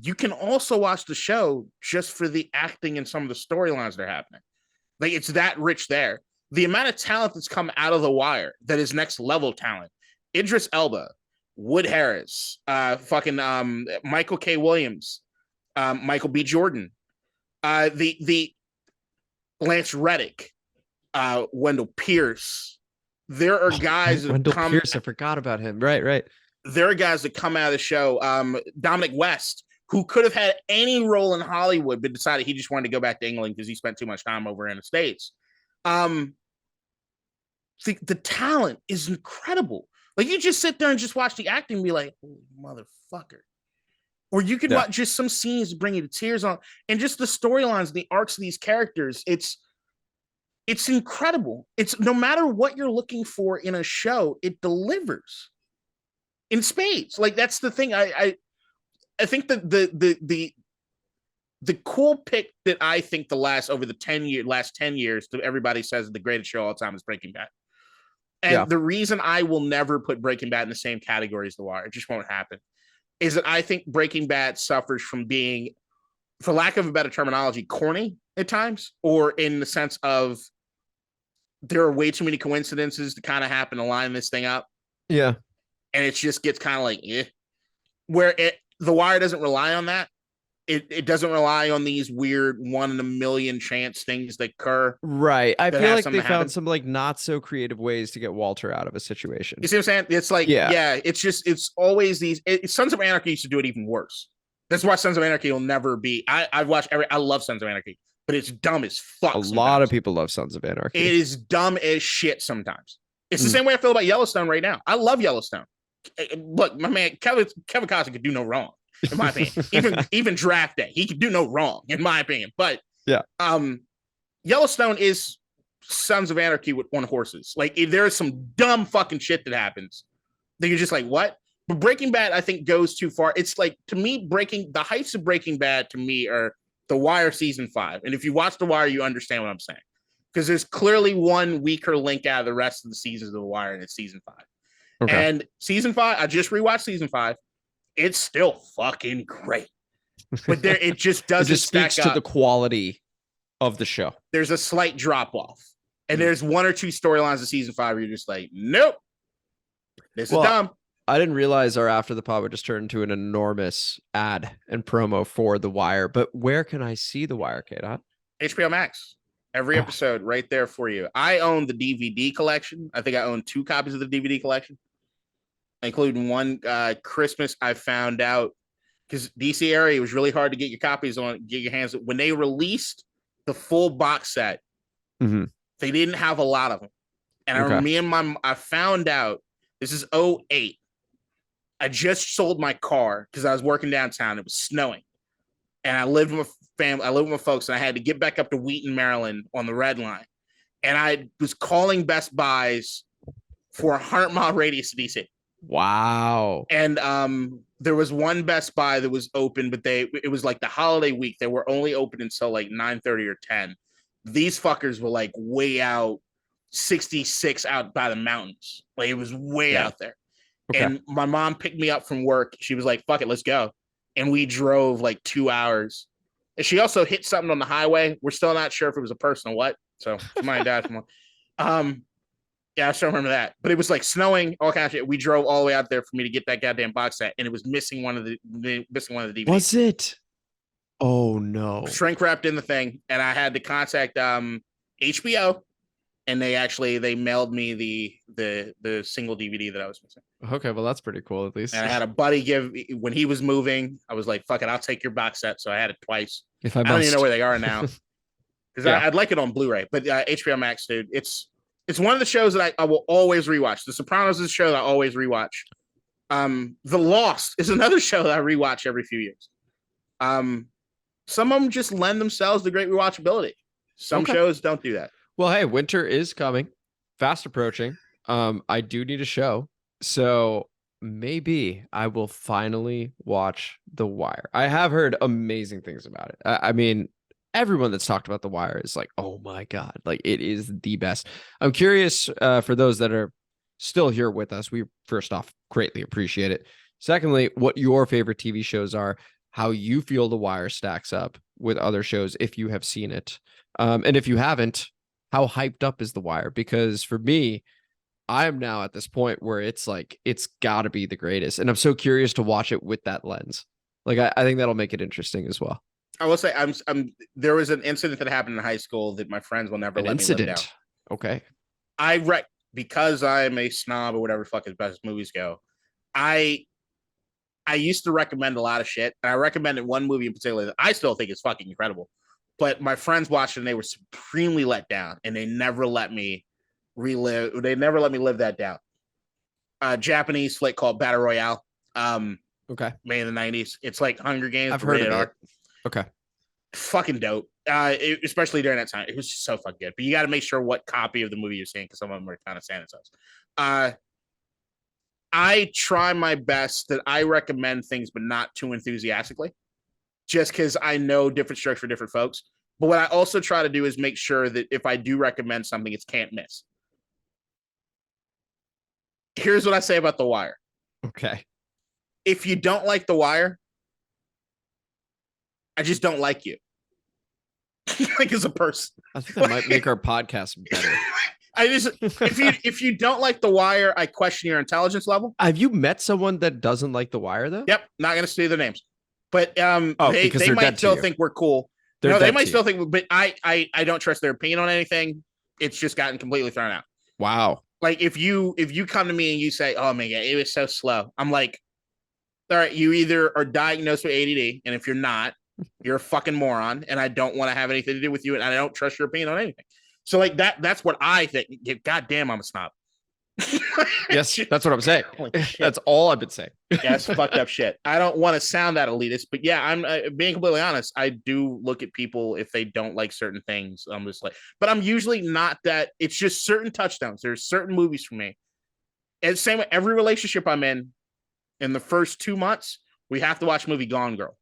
you can also watch the show just for the acting and some of the storylines that are happening. Like it's that rich there. The amount of talent that's come out of The Wire that is next level talent. Idris Elba, Wood Harris, Michael K. Williams, Michael B. Jordan, the Lance Reddick, Wendell Pierce. There are guys that Wendell Pierce, I forgot about him. Right. There are guys that come out of the show. Dominic West, who could have had any role in Hollywood, but decided he just wanted to go back to England because he spent too much time over in the States. The talent is incredible. Like you just sit there and just watch the acting and be like, oh, motherfucker. Or you could watch just some scenes bring you to tears on, and just the storylines, the arcs of these characters. It's incredible. It's no matter what you're looking for in a show, it delivers in spades. Like that's the thing. I think that the cool pick that I think last 10 years that everybody says the greatest show of all time is Breaking Bad. And the reason I will never put Breaking Bad in the same category as The Wire, it just won't happen, is that I think Breaking Bad suffers from being, for lack of a better terminology, corny at times, or in the sense of there are way too many coincidences to kind of happen to line this thing up. Yeah. And it just gets kind of like, where The Wire doesn't rely on that. It doesn't rely on these weird 1 in a million chance things that occur. Right. I feel like they found some like not so creative ways to get Walter out of a situation. You see what I'm saying? It's like, it's always these. Sons of Anarchy used to do it even worse. That's why Sons of Anarchy will never be. I love Sons of Anarchy, but it's dumb as fuck. A lot of people love Sons of Anarchy. It is dumb as shit sometimes. It's the same way I feel about Yellowstone right now. I love Yellowstone. Look, my man, Kevin Costner could do no wrong. In my opinion, even Draft Day, he could do no wrong, in my opinion. But Yellowstone is Sons of Anarchy on horses. Like there's some dumb fucking shit that happens that you're just like, what? But Breaking Bad, I think, goes too far. It's like, to me, the heights of Breaking Bad to me are The Wire season 5. And if you watch The Wire, you understand what I'm saying, because there's clearly one weaker link out of the rest of the seasons of The Wire, and it's season 5. Okay. And season 5, I just rewatched season 5. It's still fucking great, but it just doesn't. It just speaks to the quality of the show. There's a slight drop off, and there's 1 or 2 storylines of season 5 where you're just like, nope, this is dumb. I didn't realize our After the Pod would just turn into an enormous ad and promo for The Wire. But where can I see The Wire, KDot? HBO Max. Every episode right there for you. I own the DVD collection. I think I own 2 copies of the DVD collection, including one Christmas. I found out, because DC area, it was really hard to get your copies on, get your hands. When they released the full box set, they didn't have a lot of them. And I remember I found out, this is 2008. I just sold my car because I was working downtown. It was snowing, and I lived with my family. I lived with my folks, and I had to get back up to Wheaton, Maryland on the Red Line. And I was calling Best Buys for a 100-mile radius of DC. Wow. And there was one Best Buy that was open, but it was like the holiday week. They were only open until like 9:30 or 10. These fuckers were like way out, 66 out by the mountains. Like it was way out there. Okay. And my mom picked me up from work. She was like, fuck it, let's go. And we drove like 2 hours. And she also hit something on the highway. We're still not sure if it was a person or what. So my dad, yeah, I still remember that. But it was like snowing, all kinds of shit. We drove all the way out there for me to get that goddamn box set, and it was missing one of the DVDs. Was it? Oh no! Shrink wrapped in the thing, and I had to contact HBO, and they mailed me the single DVD that I was missing. Okay, well that's pretty cool at least. And I had a buddy when he was moving. I was like, "Fuck it, I'll take your box set." So I had it twice. I don't even know where they are now, because I'd like it on Blu-ray. But HBO Max, dude, it's It's one of the shows that I will always rewatch. The Sopranos is a show that I always rewatch. The Lost is another show that I rewatch every few years. Some of them just lend themselves to great rewatchability. Some shows don't do that. Well, hey, winter is coming, fast approaching. I do need a show, so maybe I will finally watch The Wire. I have heard amazing things about it. I mean, everyone that's talked about The Wire is like, oh my God, like it is the best. I'm curious for those that are still here with us. We first off greatly appreciate it. Secondly, what your favorite TV shows are, how you feel The Wire stacks up with other shows if you have seen it. And if you haven't, how hyped up is The Wire? Because for me, I am now at this point where it's like, it's got to be the greatest. And I'm so curious to watch it with that lens. Like, I think that'll make it interesting as well. I will say, there was an incident that happened in high school that my friends will never let me live down. Okay. Because I'm a snob or whatever fuck as best movies go, I used to recommend a lot of shit, and I recommended one movie in particular that I still think is fucking incredible. But my friends watched it and they were supremely let down, and they never let me relive. They never let me live that down. A Japanese flick called Battle Royale. Okay. Made in the 90s. It's like Hunger Games. I've heard of it. Okay. Fucking dope. Especially during that time. It was just so fucking good. But you got to make sure what copy of the movie you're seeing, because some of them are kind of sanitized. I try my best that I recommend things, but not too enthusiastically, just because I know different strokes for different folks. But what I also try to do is make sure that if I do recommend something, it's can't miss. Here's what I say about The Wire. Okay. If you don't like The Wire, I just don't like you. Like as a person. I think that might make our podcast better. If you don't like The Wire, I question your intelligence level. Have you met someone that doesn't like The Wire though? Yep, not gonna say their names, but they might still think we're cool. No, they might still think, but I don't trust their opinion on anything. It's just gotten completely thrown out. Wow. Like if you come to me and you say, "Oh my God, it was so slow," I'm like, all right, you either are diagnosed with ADD, and if you're not, you're a fucking moron, and I don't want to have anything to do with you, and I don't trust your opinion on anything. So like that's what I think. God damn, I'm a snob. Yes, that's what I'm saying. That's all I've been saying. Yeah, it's fucked up shit. I don't want to sound that elitist, but yeah, I'm being completely honest. I do look at people if they don't like certain things. I'm just like, but I'm usually not that. It's just certain touchdowns. There's certain movies for me. And same with every relationship I'm in the first 2 months, we have to watch movie Gone Girl.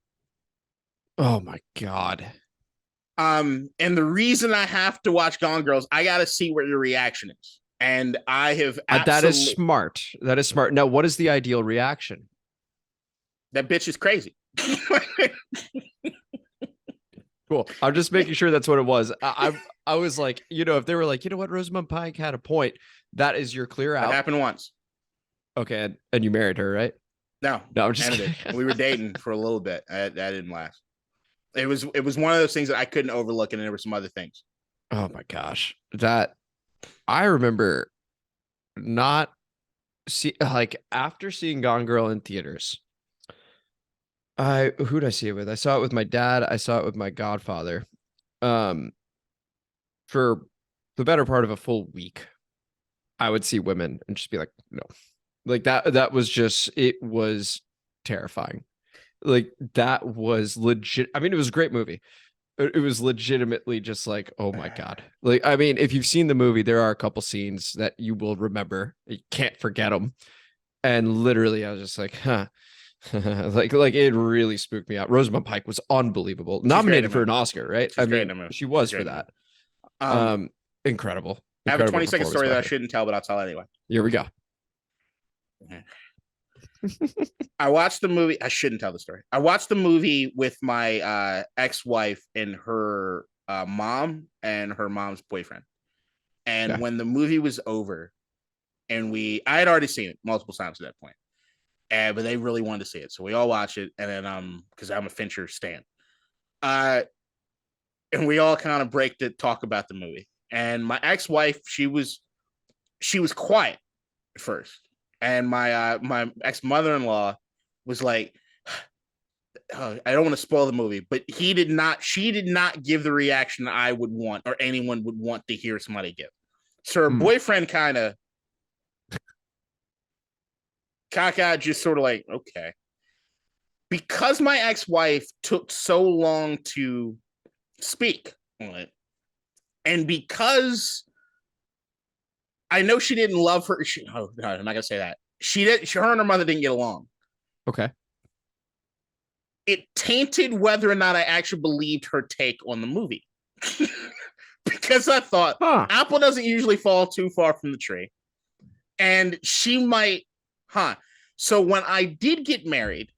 Oh my God. And the reason I have to watch Gone Girl is I got to see what your reaction is. And I have that is smart. That is smart. Now, what is the ideal reaction? That bitch is crazy. Cool. I'm just making sure that's what it was. I was like, if they were like, you know what, Rosamund Pike had a point, that is your clear out. That happened once. Okay, and you married her, right? No, I'm just kidding. We were dating for a little bit. That didn't last. It was one of those things that I couldn't overlook, and there were some other things. Oh my gosh, that I remember not after seeing Gone Girl in theaters. Who'd I see it with? I saw it with my dad. I saw it with my godfather. For the better part of a full week, I would see women and just be like, no, like that was just, it was terrifying. Like that was legit. I mean, it was a great movie. It was legitimately just like, oh my God. Like, I mean, if you've seen the movie, there are a couple scenes that you will remember. You can't forget them. And literally, I was just like, huh. like it really spooked me out. Rosamund Pike was unbelievable. Nominated for an Oscar, right? She was for that. Incredible. I have a 20-second story that I shouldn't tell, but I'll tell anyway. Here we go. I watched the movie. I shouldn't tell the story. I watched the movie with my ex-wife and her mom and her mom's boyfriend. And when the movie was over, and I had already seen it multiple times at that point, but they really wanted to see it, so we all watched it. And then because I'm a Fincher stan, and we all kind of break to talk about the movie. And my ex-wife, she was quiet at first. And my ex-mother-in-law was like, I don't want to spoil the movie, but she did not give the reaction I would want or anyone would want to hear somebody give. So her boyfriend kind of cockeyed, just sort of like, okay. Because my ex-wife took so long to speak on it, and because I know she didn't love her. Oh, no, I'm not gonna say that. Her and her mother didn't get along. Okay. It tainted whether or not I actually believed her take on the movie. Because I thought Apple doesn't usually fall too far from the tree. And she might, So when I did get married,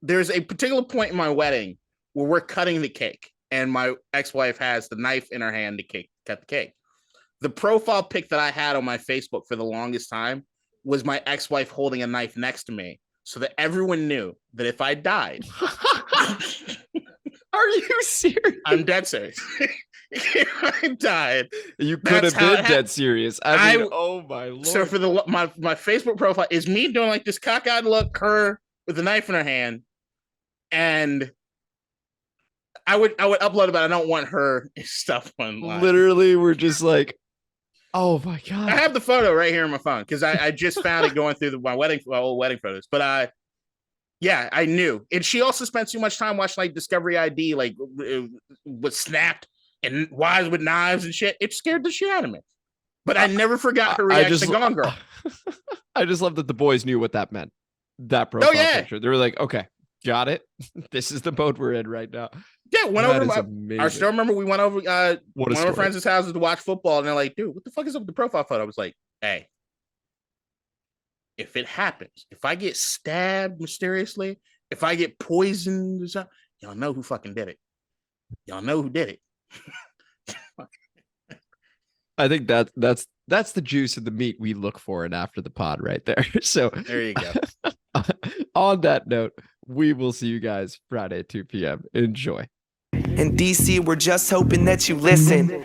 there's a particular point in my wedding where we're cutting the cake. And my ex-wife has the knife in her hand to cut the cake. The profile pic that I had on my Facebook for the longest time was my ex-wife holding a knife next to me, so that everyone knew that if I died. Are you serious? I'm dead serious. If I died, you could have been dead serious. I mean, oh my lord. So for my Facebook profile is me doing like this cockeyed look, her with a knife in her hand, and I would upload it, but I don't want her stuff online. Literally, we're just like, oh my god. I have the photo right here on my phone because I just found it going through my old wedding photos. But I knew. And she also spent too much time watching like Discovery ID, like it was Snapped and Wives with Knives and shit. It scared the shit out of me. But I never forgot her reaction to Gone Girl. I just love that the boys knew what that meant. That profile picture. They were like, okay, got it. This is the mode we're in right now. Yeah, went over. I still remember we went over one of our friends' houses to watch football, and they're like, "Dude, what the fuck is up with the profile photo?" I was like, "Hey, if it happens, if I get stabbed mysteriously, if I get poisoned or something, y'all know who fucking did it. Y'all know who did it." I think that's the juice and the meat we look for in After the Pod right there. So there you go. On that note, we will see you guys Friday at 2 p.m. Enjoy. In DC, we're just hoping that you listen.